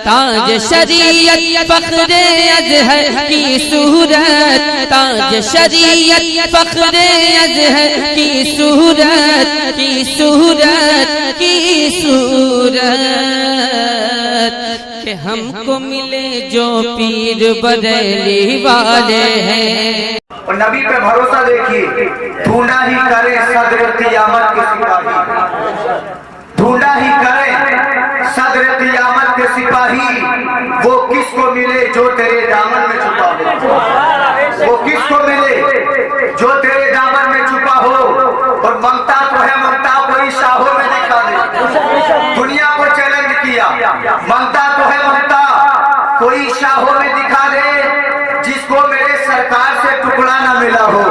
تاج شریعت فخر ازہر کی صورت، تاج شریعت فخر ازہر کی صورت، کی صورت، کی صورت، کہ ہم کو ملے جو پیر بریلی والے ہیں۔ اور نبی پہ بھروسہ دیکھیے، ڈھونڈا ہی کرے صدر قیامت کے سپاہی، ڈھونڈا ہی کرے صدر قیامت کے سپاہی، وہ کس کو ملے جو تیرے دامن میں چھپا ہو، وہ کس کو ملے جو تیرے دامن میں چھپا ہو۔ اور ممتا تو ہے، ممتا کوئی شاہوں میں دکھا دے، دنیا کو چیلنج کیا، ممتا تو ہے، ممتا کوئی شاہوں میں دکھا دے، جس کو میرے سرکار سے ٹکڑا نہ ملا ہو،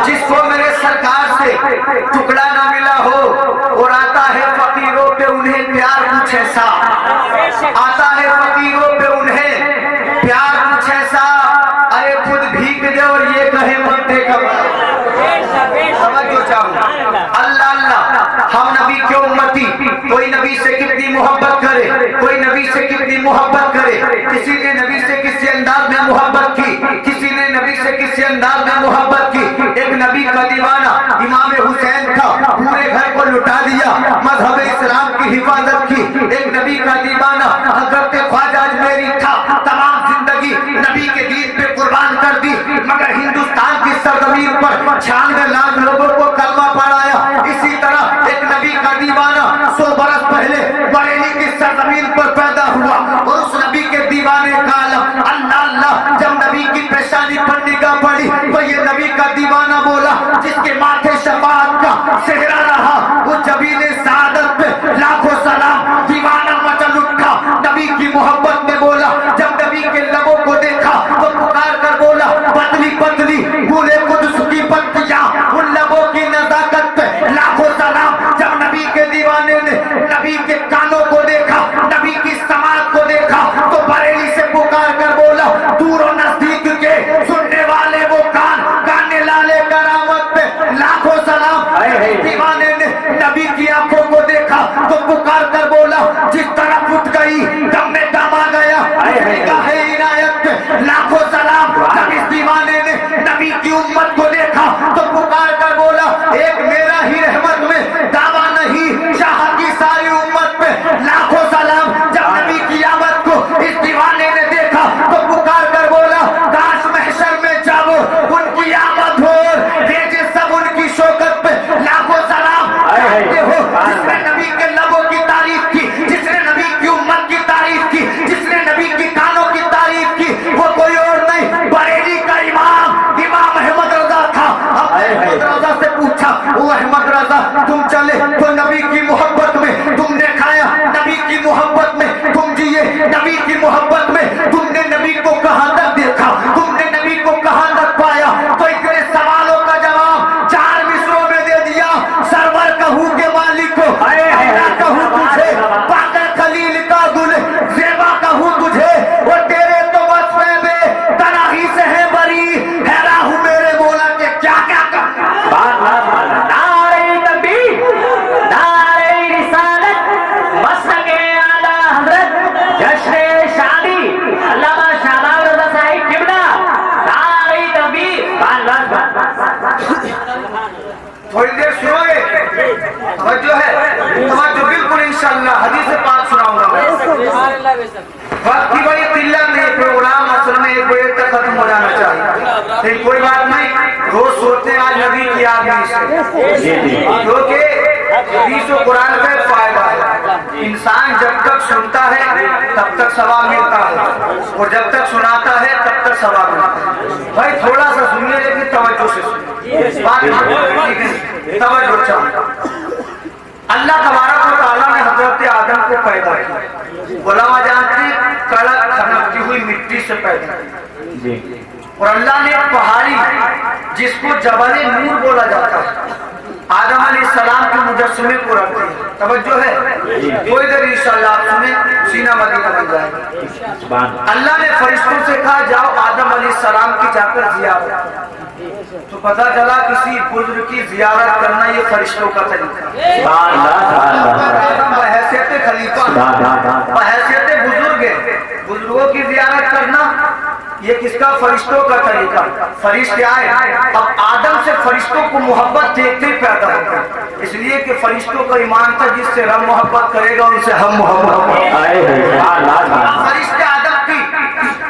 جس کو میرے سرکار سے ٹکڑا نہ ملا ہو۔ اور آتا ہے فقیروں پہ انہیں پیار کچھ ایسا، آتا ہے فقیروں پہ انہیں پیار کچھ ایسا، ارے خود بھیگ دے اور یہ کہے ممتے کا سمجھو چاہوں۔ اللہ اللہ، ہم نبی کے امتی، کوئی نبی سے کتنی محبت کرے، کوئی نبی سے کتنی محبت کرے، کسی نے نبی سے کسی انداز میں محبت کی، کسی نے نبی سے کسی انداز میں محبت کی۔ ایک نبی کا دیوانہ امام حسین تھا، پورے گھر کو لٹا دیا، مذہب اسلام کی حفاظت کی۔ ایک نبی کا دیوانہ حضرت خواجہ اجمیری تھا، تمام زندگی نبی کے دین پہ قربان کر دی، مگر ہندوستان کی سرزمین پر 96 لاکھ لوگوں کو کلمہ پڑھایا۔ اسی طرح ایک نبی کا دیوانہ 100 برس پہلے بریلی کی سرزمین پر پیدا ہوا، اور اس نبی کے دیوانے کا عالم اللہ اللہ، جب نبی کی پیشانی پر نگاہ پڑی تو یہ نبی کا دیوانہ بولا، جس کے ماتھے شفاعت کا صحرا رہا، وہ جبین سعادت پہ لاکھوں سلام، دیوانہ مچل اٹھا، نبی کی محبت میں بولا۔ جب نبی کے لبوں کو دیکھا تو پکار کر بولا، پتلی پتلی پھولے قدس کی پتیاں، ان لبوں کی نزاکت پہ لاکھوں سلام۔ جب نبی کے دیوانے نے نبی کے کانوں کو دیکھا، نبی کی سماعت کو دیکھا، تو بریلی سے پکار کر بولا، دور و نزدیک کے سننے والے وہ کان، گانے لالے کرامت پہ لاکھوں سلام۔ دیوانے نے نبی کی آنکھوں کو دیکھا تو پکار کر بولا، جس طرح پھٹ گئی دم میں دم آ گیا، نگاہ عنایت پہ لاکھوں سلام۔ جب اس دیوانے نے نبی کی امت کو دیکھا تو پکار کر بولا، ایک میرا ہی رحمت میں دعویٰ نہیں، شاہ کی ساری امت پہ لاکھوں سلام۔ جب نبی کی آمد کو اس دیوانے نے دیکھا تو پکار کر بولا، کاش محشر میں جاؤ ان کی آمد ہو، بھیجے سب ان کی شوکت پہ لاکھوں سلام۔ جانتے ہو جس نے نبی کے لبوں کی تعریف کی، جس نے نبی کی امت کی تعریف کی، جس نے نبی کی کانوں کی تعریف کی، وہ کوئی اور نہیں، بریلی کا امام احمد رضا تھا۔ اب احمد رضا سے پوچھا، وہ احمد رضا تم چلے تو نبی کی محبت میں تم نے کھایا، نبی کی محبت میں تم جیے، نبی کی محبت میں تم نے نبی کو کہاں تک دیکھا، تم نے نبی کو کہاں تک پایا؟ تو اتنے سوالوں کا جواب 4 مصروں میں دے دیا۔ سرور کہوں کے مالک کو، حیرا کہوں تجھے، پاکر خلیل کا گل زیبا کہوں تجھے، وہ تیرے تو بس میں بے تناہی سے ہے بری، حیرا ہوں میرے مولا کے کیا کیا کہوں۔ نعرہ تکبیر، نعرہ رسالت، مسلک اعلیٰ حضرت، جشن شادی علامہ شہباز رضا صاحب قبلہ، نعرہ تکبیر۔ تھوڑی دیر سنو گے؟ توجہ ہے، توجہ بالکل انشاءاللہ، حدیث پاک سناؤں گا میں۔ وقت کی بڑی قلت نہیں، پروگرام اصل میں 1 بجے تک ختم ہو جانا چاہیے، لیکن کوئی بات نہیں، روز سوچتے ہیں آج نبی کی یاد نہیں سے، کیونکہ حدیث و قرآن کا ایک فائدہ ہے، انسان جب تک سنتا ہے تب تک ثواب ملتا ہے، اور جب تک سناتا ہے تب تک ثواب ملتا ہے۔ بھائی تھوڑا سا سنیے لیکن توجہ سے سنیے، توجہ چاہیے۔ اللہ تبارک و تعالیٰ نے حضرت آدم کو پیدا کیا، علماء جانتے ہیں کڑک کھنکتی ہوئی مٹی سے پیدا کیا، اور اللہ نے ایک پہاڑی جس کو جبل نور بولا جاتا ہے، آدم علیہ السلام کے مجسمے کو رکھ دیا۔ توجہ ہے، کوئی دیر انشاءاللہ آپ سنیں، سینہ مدینہ بن جائے گا۔ اللہ نے فرشتوں سے کہا جاؤ آدم علیہ السلام کی جا کر زیارت، تو پتہ چلا کسی بزرگ کی زیارت کرنا یہ فرشتوں کا طریقہ ہے۔ بحیثیت خلیفہ، بحیثیت بزرگ बुजुर्गों की जियारत करना ये किसका? फरिश्तों का तरीका। फरिश्ते आए, अब आदम से फरिश्तों को मोहब्बत देखते ही पैदा होता है, इसलिए कि फरिश्तों का ईमान था जिससे रब मोहब्बत करेगा उनसे हम मोहब्बत। फरिश्ते आदम की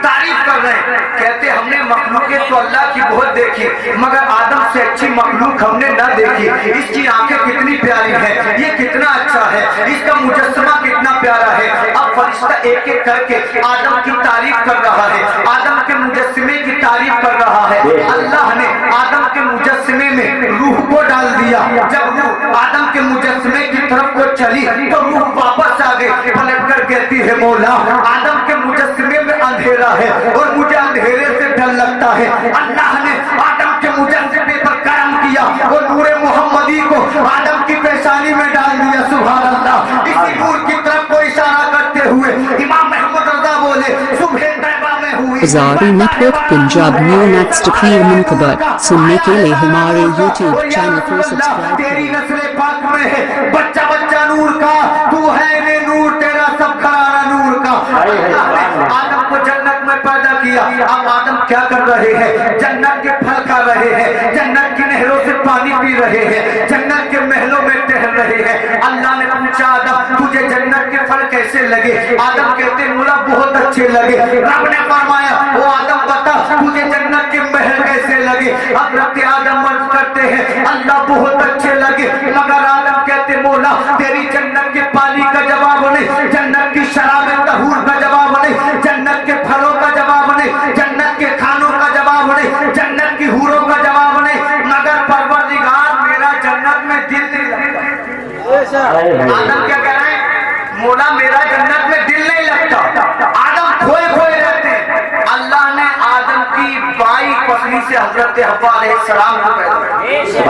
तारीफ कर रहे हैं, कहते हमने मखलूकें तो अल्लाह की बहुत देखी मगर आदम से अच्छी मखलूक हमने न देखी। इसकी आंखें कितनी प्यारी हैं, ये कितना अच्छा है, इसका मुजस्समा कितना प्यारा है। अब फरिश्ता एक एक करके आदम की तारीफ कर रहा है, आदम के मुजस्समे की तारीफ कर रहा है। अल्लाह ने आदम के मुजस्समे में रूह को डाल दिया। जब रूह आदम के मुजस्समे की तरफ को चली तो रूह वापस आ गई, पलट कर कहती है मौला आदम के मुजस्समे में अंधेरा है और मुझे अंधेरे से डर लगता है। अल्लाह ने आदम के मुजस्समे पर करम किया और नूरे मोहम्मदी को आदम की पेशानी में डाल दिया। सुभान अल्लाह। इसी नूर की तरफ को इशारा करते हुए इमाम अहमद रज़ा बोले सुबह तैबा में हुई Azadi Network Punjab New Next Appeal Munkabat सुनने के लिए हमारे YouTube चैनल को सब्सक्राइब तेरी करें। नस्ल पाक में है बच्चा बच्चा नूर का, तू है ने नूर तेरा सब घराना नूर का। आदम को जन्नत में पैदा किया, अब आदम क्या कर रहे हैं? जन्नत के फल खा रहे हैं, जन्नत की नहरों से पानी पी रहे हैं, जन्नत के महलों में टहल रहे हैं। अल्लाह ने पूछा आदम तुझे जन्नत के फल कैसे लगे? आदम कहते मुला बहुत अच्छे लगे। रब ने फरमाया वो आदम बता तुझे जन्नत के महल कैसे लगे? हज़रत आदम अर्ज़ करते हैं अल्लाह बहुत अच्छे लगे, मगर आदम कहते मौला तेरी जन्नत के पानी का जवाब नहीं, जन्नत की शराब तहूर का जवाब नहीं, जन्नत के फलों का जवाब नहीं, जन्नत के खानों का जवाब नहीं, जन्नत की हूरों का जवाब नहीं, मगर परवरदिगार मेरा जन्नत में दिल नहीं लगता। आदम क्या कह रहे हैं? मौला मेरा जन्नत में दिल नहीं लगता। आदम खोए खोए रहते हैं। अल्लाह ने आदम की बाई पसली से हजरत हव्वा अलैहिस्सलाम को पैदा किया।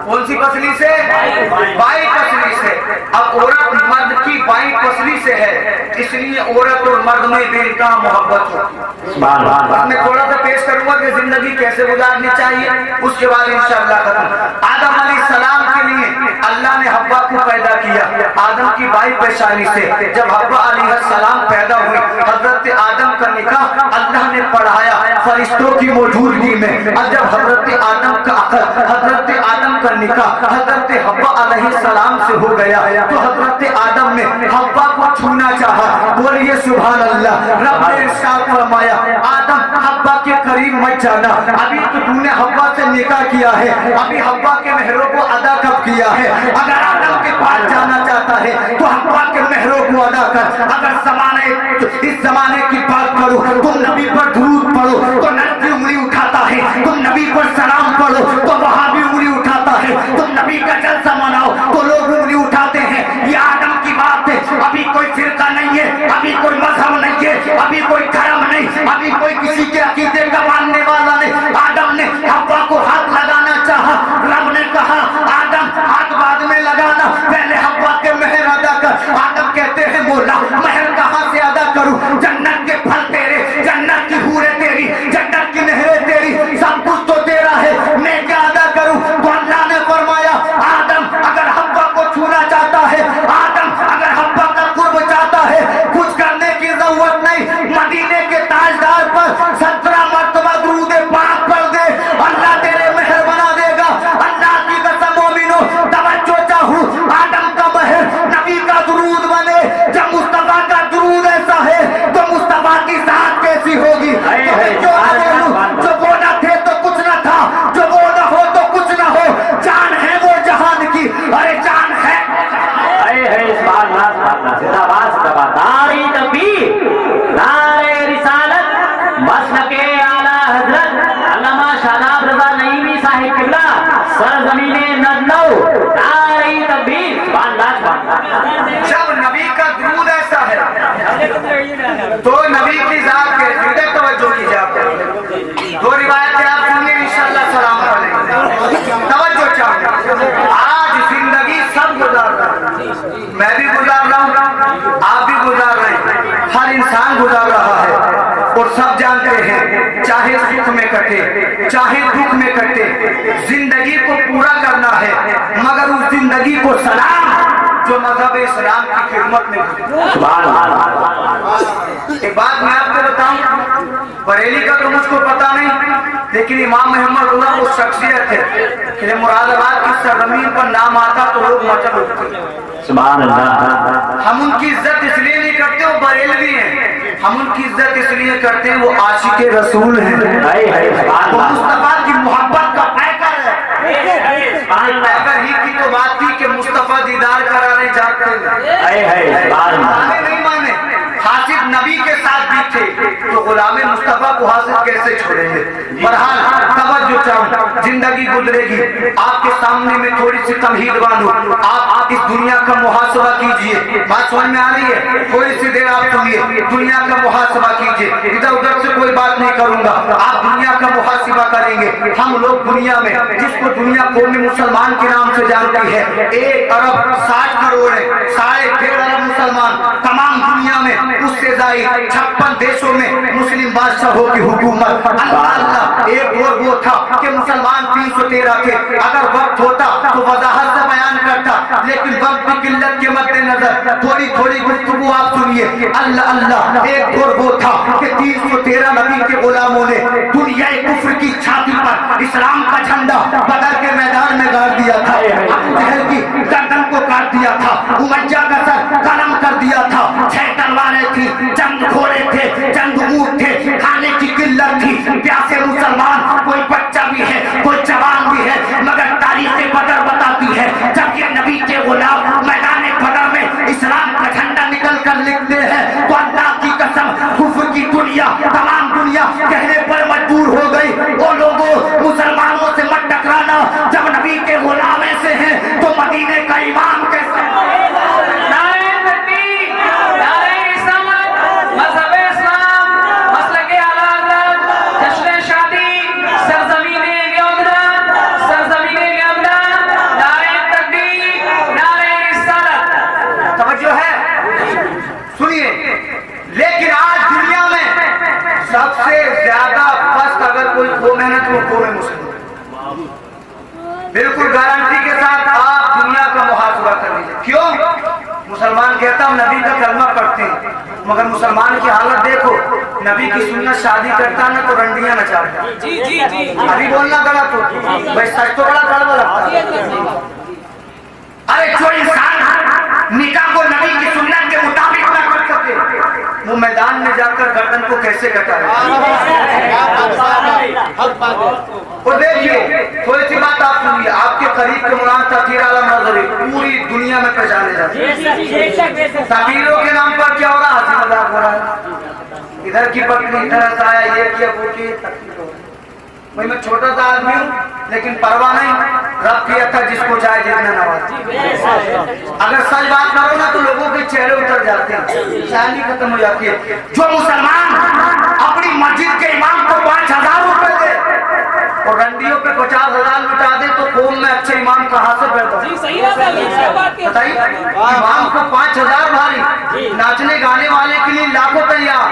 कौन सी पसली से? बाई पसली से। अब औरत मर्द की बाई पसली से है, इसलिए औरत और मर्द में बेनका मोहब्बत हो। मैं थोड़ा सा पेश करूंगा कि जिंदगी कैसे गुजारनी चाहिए, उसके बाद इंशाअल्लाह करूंगा। आदम अलैहिस्सलाम के लिए अल्लाह ने हव्वा को पैदा किया आदम की बाई पेशानी से। जब हव्वा अलैहिस्सलाम पैदा हुई, हजरत आदम का निकाह अल्लाह ने पढ़ाया फरिश्तों की मौजूदगी में। और जब हजरत आदम का अक़द, हजरत आदम का निकाह हजरत हव्वा अलैहिस्सलाम से हो गया तो हजरत आदम ने हव्वा को छूना चाहा। बोलिए सुभान अल्लाह। रब ने इरशाद फरमाया आदम हव्वा के करीब मत जाना, अभी तो तूने हव्वा से निकाह किया है, अभी हव्वा के महरों को अदा कब किया है? अगर आदम के पास जाना चाहता है तो हव्वा के महरों को अदा कर। अगर इस जमाने की बात करो, तुम नबी पर दुरूद पढ़ो तो नबी उंगली उठाता है, तुम नबी पर सलाम पढ़ो तो वहां भी उंगली उठाता है, तुम नबी का जलसा मनाओ तो लोग उंगली उठाते हैं। ये आदम की बात है। अभी कोई फिरका नहीं है, अभी कोई मजहब नहीं है, अभी कोई धर्म नहीं, अभी कोई किसी के अकीदे का मानने वाला नहीं। आदम ने हव्वा को हाथ लगाना चाहा, रब ने कहा आदम हाथ बाद में लगाना, पहले हव्वा के महर अदा कर। आदम कहते हैं मौला महर कहां से अदा करूं? जन्नत के फल तेरे, जन्नत की हूरें तेरी, जन्नत की नहरें तेरी, सब कुछ तो तेरा है, मैं क्या अदा करूं? तो अल्लाह ने फरमाया आदम अगर हव्वा को छूना चाहता है, आदम अगर हव्वा का कुर्ब चाहता है, कुछ करने की जरूरत नहीं, मदीने के ताजदार पर 17 मरतबा दुरूद पाक पढ़ दे, अल्लाह तेरे महर बना देगा। अल्लाह की कसम मोमिनो तवज्जो चाहूं, आदम का महर नबी का दुरूद बने। जब मुस्तफा का दुरूद ऐसा है तो मुस्तफा की जात कैसी होगी? जो वो न थे तो कुछ न था, जो वो न हो तो कुछ न हो, जान है वो जहान की, अरे जान है। इस बात दारी तकबीर, नारे रिसालत, मसलके आला हजरत अल्लामा शादाब रज़ा नईमी साहिब किबला, सरज़मीने नजनौ, नारे तकबीर। जब नबी का दुरूद ऐसा है तो नबी की जात कैसी है? तवज्जो कीजिए आप। दो रिवायतें आप सुनिए इंशाअल्लाह सलाम अलैकुम। तवज्जो चाहिए। आज जिंदगी सब गुजार रहा है, मैं भी गुजार रहा हूँ, आप भी गुजार रहे हैं, हर इंसान गुजार रहा है और सब जानते हैं चाहे सुख में कटे चाहे दुख में कटे, जिंदगी को पूरा करना है, मगर उस जिंदगी को सलाम जो मजहब इस्लाम की खिदमत में। एक बात मैं आपको बताऊं, बरेली का तो मुझको पता नहीं, लेकिन इमाम मोहम्मद रज़ा वो शख्सियत है कि मुरादाबाद की सरजमीन पर नाम आता तो लोग मचल उठते। सुभान अल्लाह। हम उनकी इज्जत इसलिए नहीं करते वो बरेलवी हैं, हम उनकी इज्जत इसलिए करते हैं वो आशिक रसूल हैं, वो मुस्तफा की मोहब्बत का पैकर है। पैकर ही की तो बात थी कि मुस्तफा दीदार कराने जाते हैं, माने नहीं माने, हासिफ नबी के साथ भी थे तो गुलाम मुस्तफा को हासिफ कैसे छोड़ेंगे। बहरहाल तवज्जो चाहूं, जिंदगी गुजरेगी, आपके सामने में थोड़ी सी तमहीद बांधूं, आप इस दुनिया का मुहासबा कीजिए। बात समझ में आ रही है? थोड़ी सी देर आप सुनिए, दुनिया का मुहासबा कीजिए, इधर उधर से कोई बात नहीं करूंगा, आप दुनिया का मुहासबा करेंगे। हम लोग दुनिया में जिसको दुनिया कौमी मुसलमान के नाम से जानती है, 1 अरब 60 करोड़ है, 1.5 अरब मुसलमान तमाम दुनिया में, उससे ज्यादा 56 देशों में मुस्लिम बादशाहों की हुकूमत। अल्लाह, एक और वो था कि मुसलमान 313 थे। अगर वक्त होता तो वजाहत से बयान करता, लेकिन वक्त की किल्लत के मद्देनजर थोड़ी थोड़ी गुफ्तगू आप सुनिए। अल्लाह अल्लाह, एक और वो था कि 313 नबी के गुलामों ने दुनिया कुफ्र की छाती पर इस्लाम का झंडा बदर के मैदान में गाड़ दिया था, अबू जहल की गर्दन को काट दिया था, उमय्या का सर कलम कर दिया था, 6 तलवारें थी, चंद घोड़े थे, चंद ऊंट थे, खाने की किल्लत थी, प्यासे मुसलमान, कोई बच्चा भी है, कोई जवान भी है, मगर तारीख बदर बताती है जब ये नबी के गुलाम मैदान बदर में इस्लाम का झंडा निकल कर लिखते हैं तो अल्लाह की कसम कुफ्र की दुनिया, तमाम दुनिया कहने पर मजबूर हो गई, वो लोगों मुसलमानों से मत टकराना, जब नबी के गुलाम ऐसे हैं तो मदीने का इमाम कैसे। सबसे ज्यादा फर्स्ट अगर कोई खो मेहनत वो खो में मुस्लिम, बिल्कुल गारंटी के साथ आप दुनिया का मुहासबा कर लीजिए। क्यों? मुसलमान कहता हम नबी का कलमा पढ़ते हैं, मगर मुसलमान की हालत देखो, नबी की सुन्नत शादी करता ना तो रंडियां नचाता। अभी बोलना गलत हो भाई, सच तो बड़ा कड़वा लगता है। अरे जो इंसान निकाह को नबी की सुन्नत के मुताबिक ना कर सके वो मैदान में जाकर गर्दन को कैसे कटाए। और देखिए थोड़ी सी बात आप सुनिए, आपके करीब के मौलाना तकीर आलम नजरी पूरी दुनिया में पहचाने जाते हैं। तकीरों के नाम पर क्या हो रहा है? हंसी मजाक हो रहा है, इधर की पत्नी इधर हंसाया, ये किया वो किया। भाई मैं छोटा सा आदमी हूँ लेकिन परवाह नहीं, रब किया था जिसको चाहे जितना नवाज। अगर सच बात करो ना तो लोगों के चेहरे उतर जाते हैं, शायरी खत्म हो जाती है। जो मुसलमान अपनी मस्जिद के इमाम को 5000 रुपए दे और रंडियों पे 50,000 लुटा दे तो कौम में अच्छे इमाम कहाँ से पैदा हो? बताइए, इमाम को 5,000 भारी, नाचने गाने वाले के लिए लाखों तैयार,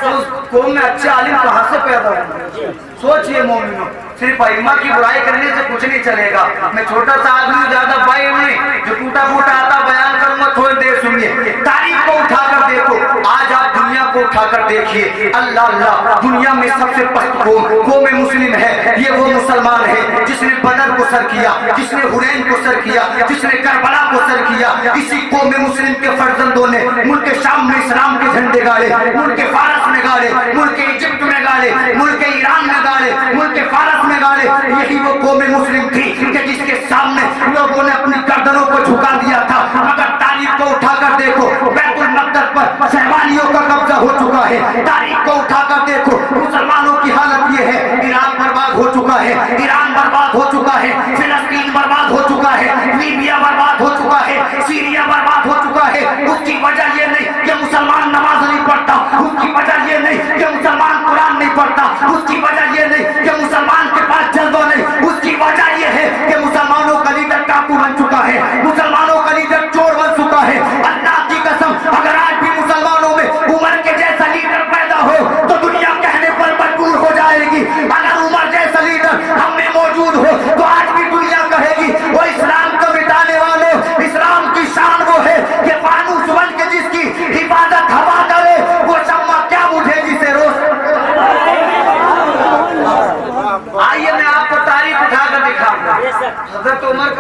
तो कौम में अच्छे आलिम कहाँ से पैदा हो? सोचिए मोमिनो, सिर्फ अइम्मा की बुराई करने से कुछ नहीं चलेगा। मैं छोटा सा आदमी, ज्यादा भाई नहीं, जो टूटा फूटा आता बयान करूंगा, थोड़ी देर सुनिए। तारीख को उठाकर देखो, आज आप दुनिया को उठाकर देखिए, अल्लाह अल्लाह, दुनिया में सबसे पस्त कौम मुस्लिम है, ये वो मुसलमान है जिसने बदर को सर किया, जिसने हुनैन को सर किया, जिसने करबला को सर किया। इसी कौम मुस्लिम के फर्जंदों ने मुल्क शाम में इस्लाम के झंडे गाड़े, मुल्क फारस में गाड़े, मुल्क इजिप्ट में गाड़े, मुल्क ईरान में गाड़े, मुल्क फारस में गाड़े। यही वो कौम मुस्लिम थी कि जिसके सामने लोगों ने अपनी गर्दनों को झुका दिया था। मगर तारीख को उठाकर देखो, बैतुल मक़दस पर शहवानियों का कब्जा हो चुका है। तारीख को उठाकर देखो, मुसलमानों की हालत ये है, इराक बर्बाद हो चुका है, ईरान बर्बाद हो चुका है, फिलिस्तीन बर्बाद हो चुका है, लीबिया बर्बाद हो चुका है, सीरिया बर्बाद हो चुका है। उसकी वजह ये नहीं कि मुसलमान नमाज नहीं पढ़ता, उसकी वजह ये नहीं कि मुसलमान कुरान नहीं पढ़ता, उसकी वजह ये नहीं कि मुसलमान के पास जज्बा नहीं, उसकी वजह ये है कि मुसलमानों का लीडर टापू बन चुका है, मुसलमानों का लीडर चोर बन चुका है। अल्लाह की कसम, अगर आज भी मुसलमानों में उमर के जैसा लीडर पैदा हो तो दुनिया कहने पर मजबूर हो जाएगी। अगर उमर जैसा लीडर हम में मौजूद हो तो आज भी दुनिया कहेगी वो इस्लाम को मिटाने वालों, इस्लाम की शान वो है कि फानूस बन के जिसकी हिफाजत हवा करे, वो शम्मा क्या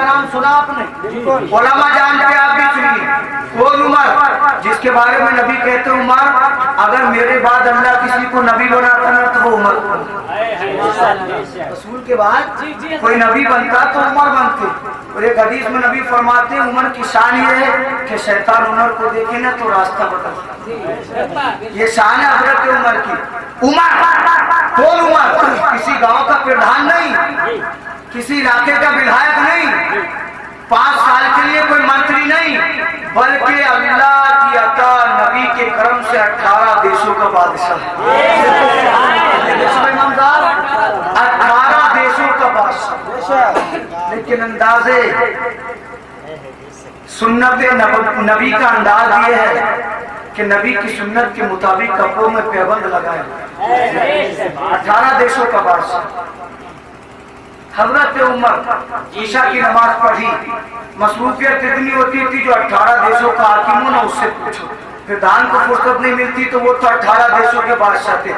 नाम सुना आपने? उलमा जानते आप भी सुनिए। कौन उमर? जिसके बारे में नबी कहते उमर अगर मेरे बाद अल्लाह किसी को नबी बनाता ना तो वो उमर। रसूल के बाद कोई नबी बनता तो उमर बनते। और एक हदीस में नबी फरमाते हैं उमर की शान ये है कि शैतान उमर को देखे ना तो रास्ता बदलता। ये शान है हजरत उमर की। उमर कौन उमर? किसी गांव का प्रधान नहीं, किसी इलाके का विधायक नहीं, 5 साल के लिए कोई मंत्री नहीं, बल्कि अल्लाह की अता नबी के करम से 18 देशों का बादशाह। 18 देशों का बादशाह। लेकिन अंदाजे सुन्नत नबी का अंदाज ये है कि नबी की सुन्नत के मुताबिक कपड़ों में पैबंद लगाए। 18 देशों का बादशाह। हजरत उमर ईशा की नमाज पढ़ी, मसरूफियत इतनी होती थी जो 18 देशों का हाकिम हो ना उससे पूछो। फिर दान को फुर्सत नहीं मिलती तो वो तो 18 देशों के बादशाह थे।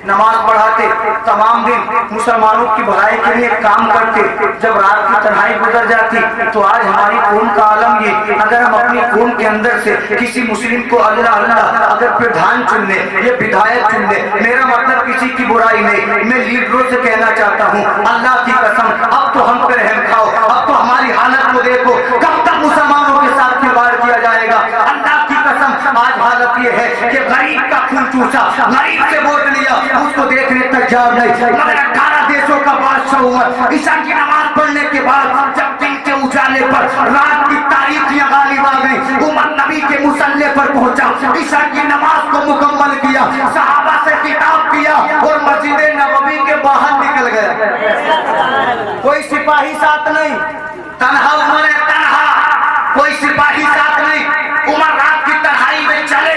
नमाज पढ़ाते, तमाम दिन मुसलमानों की भलाई के लिए काम करते। जब रात की तन्हाई गुजर जाती तो आज हमारी कौम का आलम ये, अगर हम अपनी कौम के अंदर से किसी मुस्लिम को अल्लाह अल्लाह अगर प्रधान चुन ले, ये विधायक चुन ले, मेरा मतलब किसी की बुराई नहीं, मैं लीडरों से कहना चाहता हूँ अल्लाह की कसम अब तो हम पे रहम खाओ। अब तो हमारी हालत को देखो, कब तक मुसलमानों के साथ खिलवाड़ किया जाएगा? अल्लाह की कसम आज हालत ये है कि गरीब का खून चूसा, गरीब से वोट लिया, उसको देखने तक जाग नहीं। मगर 18 देशों का बादशाह उमर ईशा की नमाज पढ़ने के बाद जब दिन के उजाले पर रात की तारीखियां गालिब आ गई, उमर नबी के मुसल्ले पर पहुंचा, ईशा की नमाज को मुकम्मल किया, सहाबा से खिताब किया और मस्जिद नबवी के बाहर निकल गया। कोई सिपाही साथ नहीं, तन्हा उमर है, तन्हा, कोई सिपाही साथ नहीं। उमर रात की तन्हाई में चले।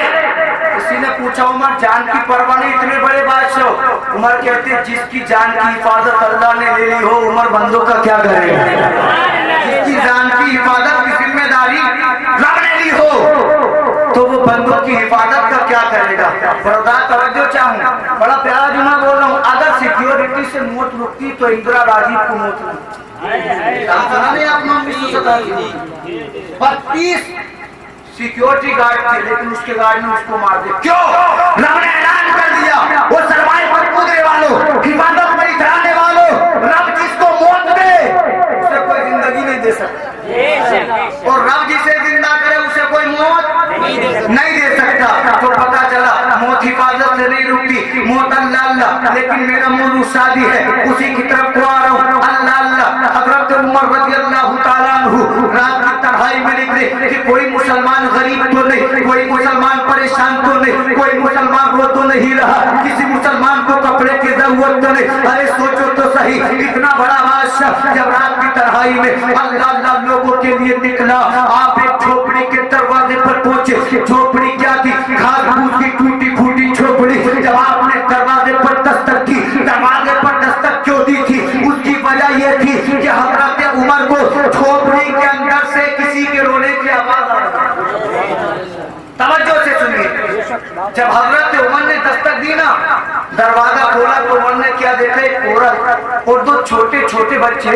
किसी ने पूछा उमर जान की परवाह नहीं, इतने बड़े बादशाह? उमर कहते जिसकी जान की हिफाजत अल्लाह ने ले ली हो उमर बंदों का क्या करेगा? जिसकी जान की हिफाजत की जिम्मेदारी रब ने ली हो तो वो बंदों की हिफाजत का क्या करेगा? बरदार तवज्जो चाहूँ, बड़ा प्यारा जुमला बोल रहा हूँ। अगर सिक्योरिटी से मौत रुकती तो इंदिरा राजीव को मौत रुकती। 32 सिक्योरिटी गार्ड थे लेकिन उसके गार्ड ने उसको मार दिया। क्यों? रब ने ऐलान कर दिया वो सरमाए पर कूदने वालों, हिफाजत में इतराने वालों, रब जिसको मौत दे उसे कोई जिंदगी नहीं दे सकता और रब जिसे जिंदा करे उसे कोई मौत नहीं दे सकता। तो पता चला मौत हिफाजत से नहीं रुकती, मौत अल्लाह अल्लाह। लेकिन मेरा मौजूद शादी है उसी की तरफ को आ रहा हूँ। अल्लाह अल्लाह। हजरत उमर रज़ी अल्लाह तआला अन्हु रात की तन्हाई में निकले कि कोई मुसलमान गरीब तो नहीं, कोई मुसलमान परेशान तो नहीं, कोई मुसलमान रो तो नहीं रहा, किसी मुसलमान को कपड़े की जरूरत तो नहीं। अरे सोचो तो सही, इतना बड़ा बादशाह जब रात की तन्हाई में अल्लाह अल्लाह लोगों के लिए निकला। आप एक झोपड़ी के दरवाजे पर पहुंचे। झोपड़ी क्या थी? घास फूस की टूटी फूटी झोपड़ी। जब आपने दरवाजे पर दस्तक की, दरवाजे पर दस्तक क्यों दी थी? उसकी वजह यह थी कि हजरत उमर को झोपड़ी के अंदर से किसी के रोने की आवाज आ रही। तवज्जो से सुनिए, जब हजरत उमर ने दस्तक दी ना, दरवाजा खोला तो उमर ने क्या देखा? एक औरत और 2 छोटे छोटे बच्चे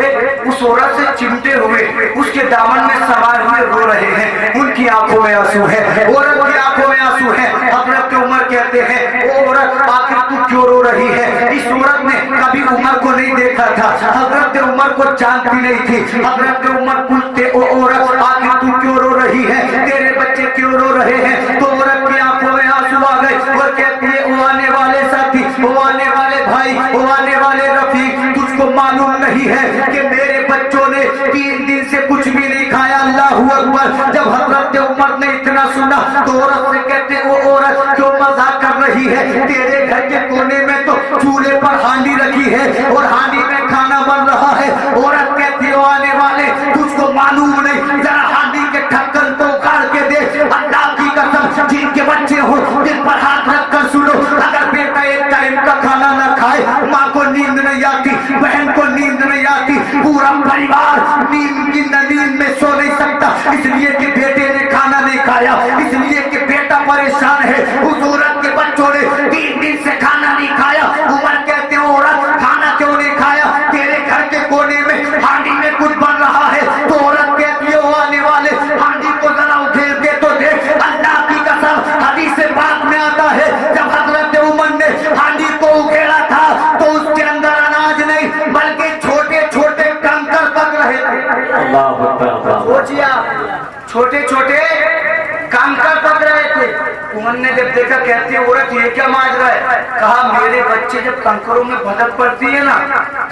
उस औरत से चिमटे हुए उसके दामन में सवार हुए रो रहे हैं। उनकी आंखों में आंसू है, औरत की आंखों में आंसू है। हजरत उमर कहते हैं ओ औरत आखिर तू क्यों रो रही है? इस औरत ने कभी उमर को नहीं देखा था, हजरत उमर को जानती नहीं थी। हजरत उमर पूछते ओ औरत आखिर तू क्यों रो रही है? तेरे बच्चे क्यों रो रहे हैं? तो औरत की आंखों में आंसू आ गए और कहती है ओ आने वाले साथी, ओ आने वाले भाई, ओ आने वाले रफीक, तुझको मालूम नहीं है कि मेरे बच्चों ने 3 दिन से कुछ भी नहीं खाया। अल्लाहू अकबर। जब हजरत उमर ने इतना सुना तो औरत से कहते वो औरत क्यों मजाक कर रही है? तेरे घर के कोने में तो चूल्हे पर हांडी रखी है और हांडी में खाना बन रहा है। औरत कहती हो आने वाले तुझको मालूम नहीं, जरा हांडी के ढक्कन को उखाड़ के दे। अल्लाह की कसम जिनके बच्चे हो जिन पर हाथ रख कर सुनो, अगर बेटा एक टाइम का खाना ना खाए, माँ को नींद नहीं आती, बहन को नींद नहीं आती, पूरा परिवार नींद में सो नहीं सकता, इसलिए कि बेटे ने खाना नहीं खाया, इसलिए कि बेटा परेशान है। उस औरत के बच्चों ने 3 दिन से खाना नहीं खाया। उमर कहते हो औरत खाना क्यों नहीं खाया? तेरे घर के कोने में हांडी में कुछ बन रहा है। तो देखा, कहती है औरत ये क्या मांग रहा है? कहा मेरे बच्चे जब कंकरों में भटक पड़ती है ना,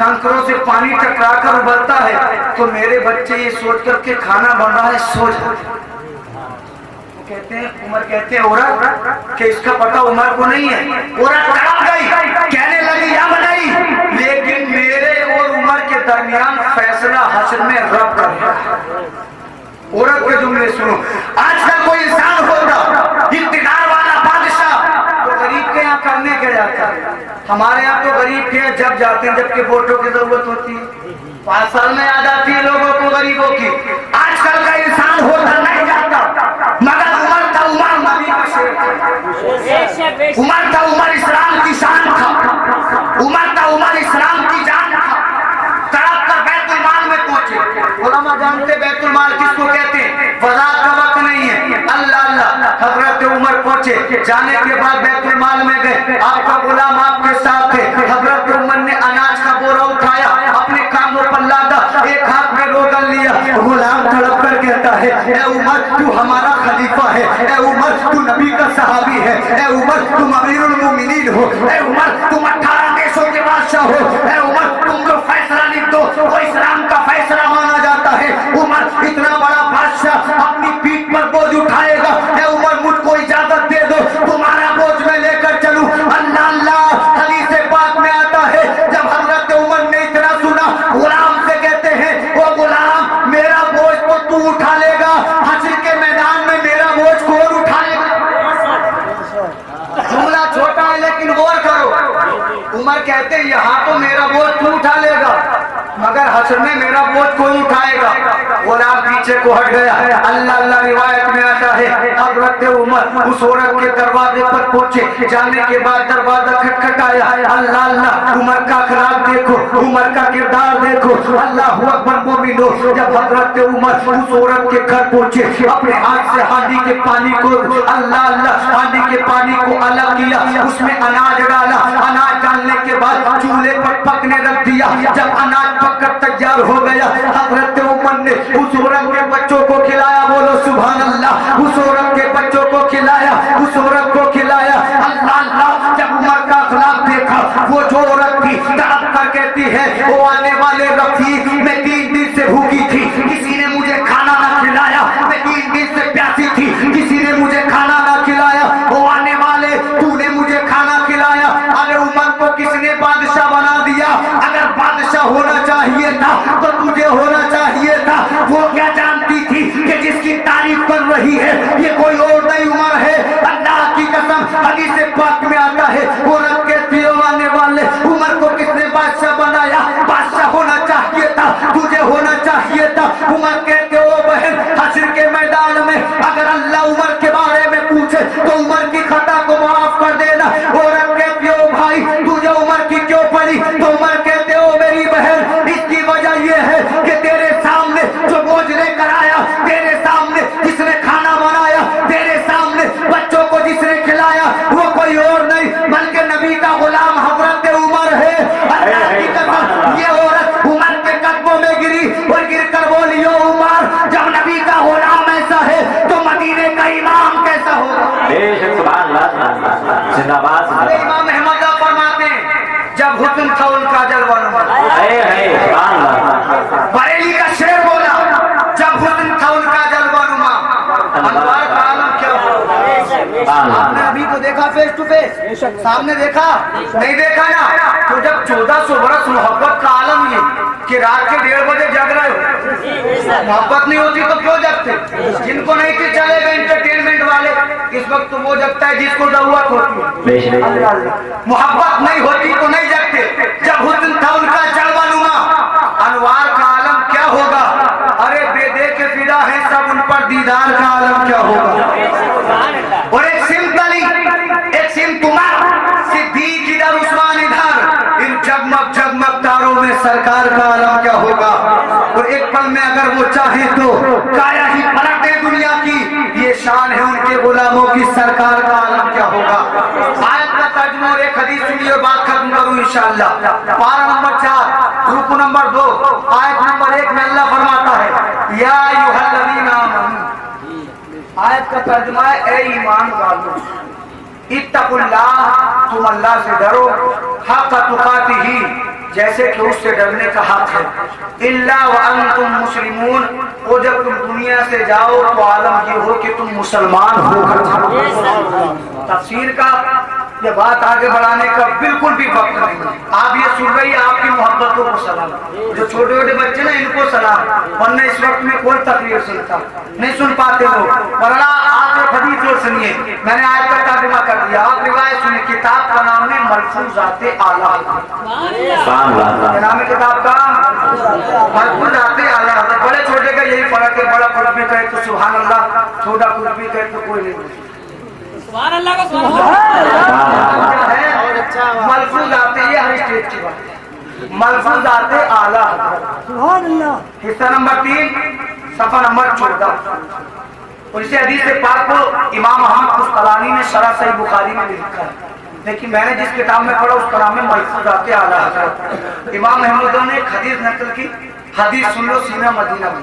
कंकरों से पानी टकरा कर उबलता है, तो मेरे बच्चे ये सोच करके खाना बन रहा है सो जाते। कहते हैं उमर कहते हैं औरत कि इसका पता उमर को नहीं है। औरत तड़प गई, कहने लगी या बनाई, लेकिन मेरे और उमर के दरमियान फैसला हश्र में रब करेगा। औरत के जुमले सुनो। आजकल कोई इंसान होता इक़्तिदार वाला बादशाह तो गरीब के यहाँ करने के जाता है। हमारे यहाँ तो गरीब के यहाँ जब जाते हैं जबकि वोटों की जरूरत होती है, 5 साल में आ जाती है लोगों को गरीबों की। आजकल का इंसान होता नहीं जाता, मगर उमर था उमर नबी का शेर था, उमर था उमर इस्लाम की शान था, उमर था उमर इस्लाम की जान था। तड़प कर बैतुल माल में पहुंचे। उलमा जानते बैतुल माल किसको कहते हैं? वज़ात का वक्त नहीं है। अल्लाह अल्लाह हजरत उमर पहुंचे। जाने के बाद बैतुल माल में गए, आपका गुलाम आपके साथ है। हजरत उमर ने अनाज का बोरा उठाया, अपने कामों पर लादा, एक हाथ में रोगन लिया। गुलाम तड़प कर कहता है ए उमर तू हमारा खलीफा है, ए उमर तू नबी का सहाबी है, ए उमर तुम अमीरुल मोमिनीन हो, ए उमर तुम 18 देशों के बादशाह हो, ए उमर तुम जो फैसला लिख दो वो इस्लाम का फैसला माना जाता है। उमर इतना बड़ा बादशाह अपनी पीठ पर बोझ उठाएगा, ए उमर मुझको इजाजत दे दो तुम्हारा बोझ मैं लेकर चलूं। अल्लाह अल्लाह हदीस पाक में आता है जब हजरत उमर ने इतना सुना, गुलाम से कहते हैं वो गुलाम मेरा बोझ तो तू उठा लेगा, हश्र के मैदान में मेरा बोझ कौन उठाएगा? जुमला छोटा है लेकिन गौर करो। उमर कहते हैं यहाँ तो मेरा बोझ तू उठा लेगा, मगर हश्र में मेरा बोझ कौन उठाएगा? गुलाम पीछे को हट गया। अल्लाह अल्लाह रिवायत में आता है हजरत उमर उस औरत के दरवाजे पर पहुंचे। जाने के बाद दरवाजा खटखटाया। अल्लाह अल्लाह उमर का अखलाक देखो, उमर का किरदार देखो। अल्लाह अकबर मोमिनो। जब हजरत उमर उस औरत के घर पहुंचे, अपने हाथ से हांडी के पानी को अल्लाह अल्लाह हांडी के पानी को अलग किया, उसमें अनाज डाला। अनाज डालने के बाद चूल्हे पर पकने रख दिया। जब अनाज पककर तैयार हो गया, हजरत उमर ने उस औरत के बच्चों को खिलाया। बोलो सुभान अल्लाह। उस औरत के बच्चों को खिलाया, उस औरत को खिलाया। अल्लाह अल्लाह। जब उमर का अखलाक देखा, वो जो औरत थी तड़प कर कहती है वो आने वाले रफीक मैं 3 दिन से भूखी थी, किसी ने मुझे खाना ना खिलाया, मैं 3 दिन से प्यासी थी, किसी ने मुझे खाना ना खिलाया। वो आने वाले तूने मुझे खाना खिलाया। अरे उमर को किसने बादशाह बना दिया? अगर बादशाह होना चाहिए था तो तुझे होना चाहिए था। वो क्या जानती थी कि जिसकी तारीफ कर रही है ये कोई और नहीं उमर है। अल्लाह की कसम हदीस पाक में आता है औरत कहती है आने वाले उमर को किसने बादशाह बनाया? बादशाह होना चाहिए था, तुझे होना चाहिए था। उमर कहते हो बहन हश्र के मैदान में अगर अल्लाह उमर के बारे में पूछे तो उमर की खता को माफ कर देना। औरत कहती हो भाई तुझे उमर की क्यों पड़ी? तो उमर कहते हो मेरी बहन इसकी वजह यह है कि तेरे सामने जो बोझ लेकर आया, तेरे सामने जिसने खाना बनाया, तेरे सामने बच्चों को जिसने खिलाया वो कोई और नहीं बल्कि नबी का गुलाम हजरत उमर है। अल्लाह की कसम ये औरत उमर के कदमों में गिरी और गिर कर बोली ओ उमर जब नबी का गुलाम ऐसा है तो मदीने का इमाम कैसा होगा? अरे इमाम अहमद फरमाते हैं जब हुस्न था उनका जलवा बरेली का शेर बोला जब हुस्न था उनका जलवा नुमा। अनवार का आलम क्या हुआ? आपने अभी तो देखा फेस टू फेस, सामने देखा नहीं देखा ना? तो जब 1400 बरस मोहब्बत का आलम ये कि रात के 1:30 बजे जग रहे हो, मोहब्बत नहीं होती तो क्यों जगते? जिनको नहीं थी चले गए एंटरटेनमेंट वाले, इस वक्त तो वो जगता है जिसको जरूरत होती है। मोहब्बत नहीं होती तो नहीं जगते। जब हुस्न था उनका जलवा नुमा, अनवार का आलम क्या होगा? अरे बेदे के फिदा है सब उन पर दीदार का आलम क्या होगा? और एक सिमतली एक सिम तुम्हार सिद्दीक इधर उस्मान इधर, इन जगमग जगमग तारों में सरकार का आलम क्या होगा? और एक पल में अगर वो चाहे तो काया ही पलट दे दुनिया की, ये शान है उनके गुलामों की, सरकार का आलम क्या होगा? आयत का तर्जुमा और एक हदीस सुनिए और बात खत्म करूं इंशाअल्लाह। पारा नंबर 4 रुकू नंबर 2 आयत नंबर 1 में अल्लाह फरमाता है या अय्युहल्लज़ीना आमनू। आयत का तर्जुमा है ए ईमान वालों। इत्तकुल्लाह, तुम अल्लाह से डरो, हक़ तुक़ातिही, जैसे कि उससे डरने का हक है। इल्ला व अंतुम मुस्लिमून, और जब तुम दुनिया से जाओ तो आलम ये हो कि तुम मुसलमान होकर जाओ। तफसीर का ये बात आगे बढ़ाने का बिल्कुल भी वक्त नहीं है। आप ये सुन रही, आपकी मोहब्बतों को सलाम। जो छोटे छोटे बच्चे ना, इनको सलाम, वरना इस वक्त में कोई तकलीफ सुनता नहीं, सुन पाते लोग। वरना आप एक हदीस और सुनिए, मैंने आज का तर्जुमा कर दिया, आप रिवायत सुनिए। किताब का नाम है मलफूज़ाते आला। नाम है किताब का मलफूज़ाते आला। बड़े छोटे का यही फर्क है, बड़ा कुछ भी कहे तो सुभान अल्लाह, छोटा कुछ भी कहे तो कोई नहीं। मलफूज़ाते, ये हर स्टेज की बात है। मलफूज़ाते आला, हिस्सा नंबर 3, सफ़ा नंबर 14। और इसे हदीस पाक को इमाम अहमद कुश्तलानी ने शरह सही बुखारी में लिखा है, लेकिन मैंने जिस किताब में पढ़ा उसका नाम है मलफूज़ाते आला हज़रत। इमाम अहमद ने एक हदीस नकल की, हदीस सुन लो, सीना मदीना में।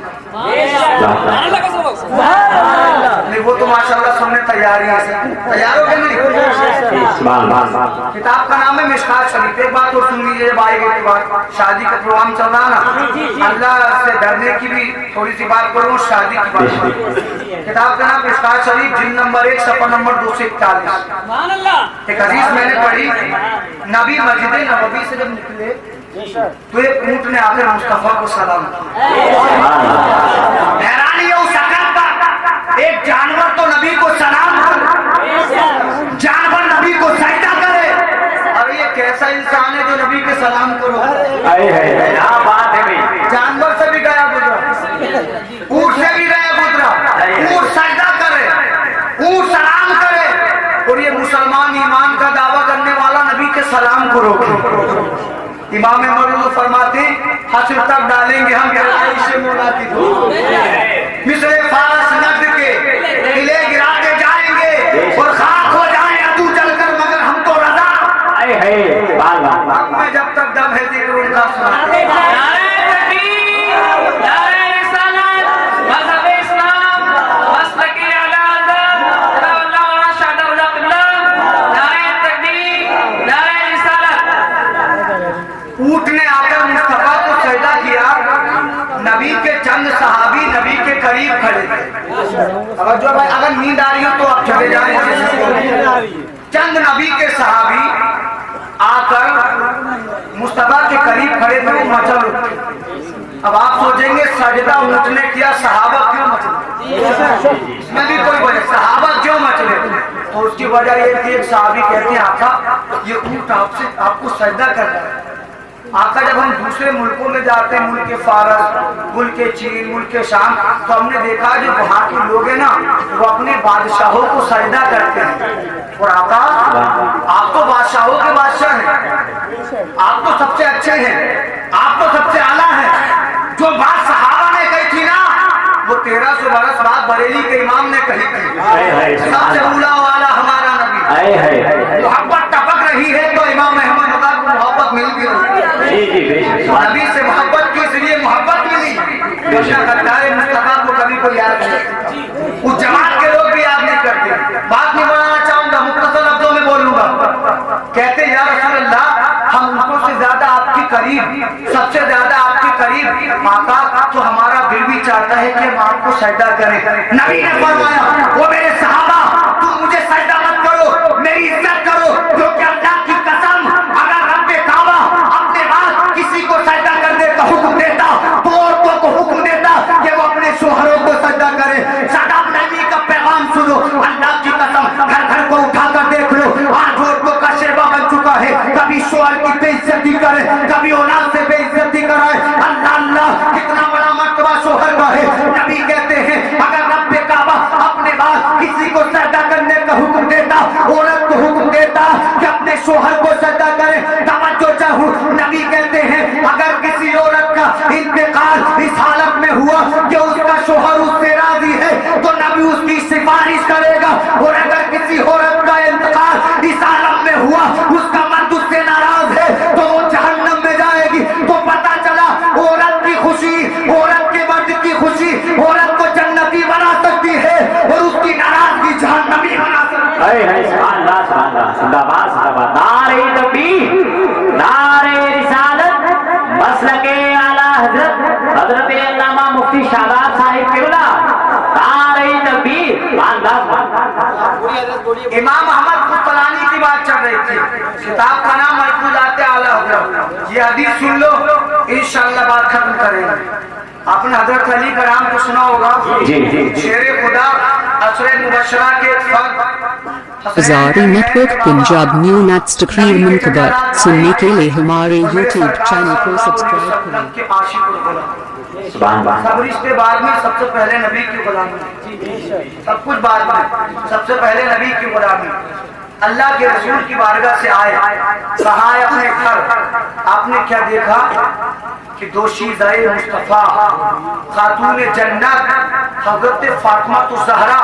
नहीं, वो तो माशाल्लाह सुनने तैयारी है, तैयार हो गए नहीं? किताब का नाम है मिशकात शरीफ। एक बात और सुन लीजिए, जब आएगी की बात, शादी का प्रोग्राम चल रहा ना, अल्लाह से डरने की भी थोड़ी सी बात करूँ, शादी की बात। किताब का नाम मिशकात शरीफ, जिल्द नंबर 1, सफ़ा नंबर 241। एक हदीस मैंने पढ़ी, नबी मस्जिद नबवी से जब निकले तो एक ऊंट ने आकर मुस्तफा को सलाम किया। हैरानी है उस अकल पर, एक जानवर तो नबी को सलाम करे, जानवर नबी को सजदा करे। अरे ये कैसा इंसान है जो नबी के सलाम करो? बात है भाई, जानवर से भी गया गुजरा, ऊंट से भी गया गुजरा, ऊंट सजदा करे, ऊंट सलाम करे, और ये मुसलमान ईमान का दावा करने वाला नबी के सलाम को रोके। इमाम मौलवी फरमाते, हश्र तक डालेंगे हम गहराई से मुनादी को, मिस्र फारस नद के किले गिराते जाएंगे और खाक हो जाए अदू जलकर, मगर हम तो रजा। में जब तक दम है जिक्र उनका सुनाते। ऊंट ने आकर मुस्तफा को सजदा किया, नबी के चंद सहाबी नबी के करीब खड़े थे। अगर जो भाई अगर नींद आ रही हो तो आप चले जाएं। चंद नबी के सहाबी आकर मुस्तफा के करीब खड़े थे, वो मचल उठे। अब आप सोचेंगे सजदा ऊंट ने किया, सहाबा क्यों मचले? इसमें भी कोई वजह, सहाबा क्यों मचले? तो उसकी वजह ये थी, एक सहाबी कहते हैं, आका ये ऊंट आपसे आपको सजदा कर रहा है। आका जब हम दूसरे मुल्कों में जाते हैं, मुल्क फारस, मुल्क चीन, मुल्क शाम, तो हमने देखा जो वहाँ के लोग हैं ना, वो अपने बादशाहों को सजदा करते हैं। और आका आप तो बादशाहों के बादशाह हैं, आप तो सबसे अच्छे हैं, आप तो सबसे आला हैं। जो बात सहाबा ने कही थी ना, वो 1300 बरस बाद बरेली के इमाम ने कही थी, सबसे उला वाला हमारा नबी। मोहब्बत टपक रही है तो इमाम अहमद को मोहब्बत मिल भी रही है। नबी से मोहब्बत की, इसलिए मोहब्बत मिली। मुस्तफा को कभी कोई याद नहीं, उस जमात के लोग भी याद नहीं करते। बात नहीं बढ़ाना चाहूंगा, मुख्तसर लफ्जों में बोलूंगा। कहते या रसूल अल्लाह, हम उनको से ज्यादा आपके करीब, सबसे ज्यादा आपके करीब आका, तो हमारा दिल भी चाहता है कि हम आपको सजदा करें। नबी ने फरमाया, वो मेरे सहाबा, तुम मुझे सजदा मत करो, मेरी इज्जत करो, क्योंकि अल्लाह की कसम, अगर रब्बे काबा अपने बाद किसी को सजदा करने का हुक्म देता तो औरतों को हुक्म देता कि वो अपने शोहरों को सजदा करे। सदाब नबी का पैगाम सुनो, अल्लाह की कसम, घर घर को उठाकर देख लो, आज औरतों का शेवा बन चुका है। कभी शोहर की बेइज्जती करे, कभी औलाद से बेइज्जती कराए। अल्लाह अल्लाह, कितना बड़ा मर्तबा शोहर का है। नबी कहते हैं, अगर रब्बे काबा अपने बाद किसी को सजदा करने का हुक्म देता, औरत को हुक्म देता कि अपने शोहर को सजदा करे। तवज्जो चाहूं, नबी कहते हैं, अगर किसी औरत का इंतकाल इस हालत में हुआ कि उसका शोहर उससे राजी है, तो नबी उसकी सिफारिश करेगा। और अगर किसी औरत का इंतकाल इस हालत में हुआ, उसका मर्द उससे नाराज है, तो वो जहन्नम में जाएगी। तो पता चला, औरत की खुशी, औरत के मर्द की खुशी, औरत को जन्नती बना सकती है और उसकी नाराजगी जहन्नमी बना सकती है। امام احمد قسطلانی کی بات چل رہی تھی، کتاب کا نام ملفوظات اعلی حضرت. یہ حدیث سن لو انشاءاللہ بات ختم کریں گے. آپ نے حضرت علی کا نام تو سنا ہوگا، شیر خدا عشر مبشرہ کے فرد Azari Network Punjab New Nats Takrir Munkabar. सुनने के लिए हमारे YouTube चैनल को सब्सक्राइब करें. کے عاشق اور غلام. سب رشتے بعد میں، سب سے پہلے نبی کی غلامی. سب کچھ بعد میں، سب سے پہلے نبی کی غلامی. اللہ کے رسول کی بارگاہ سے آئے، کہا ہے اپنے گھر. آپ نے کیا دیکھا کہ دوشیزہ مصطفیٰ خاتون جنت حضرت فاطمہ الزہرا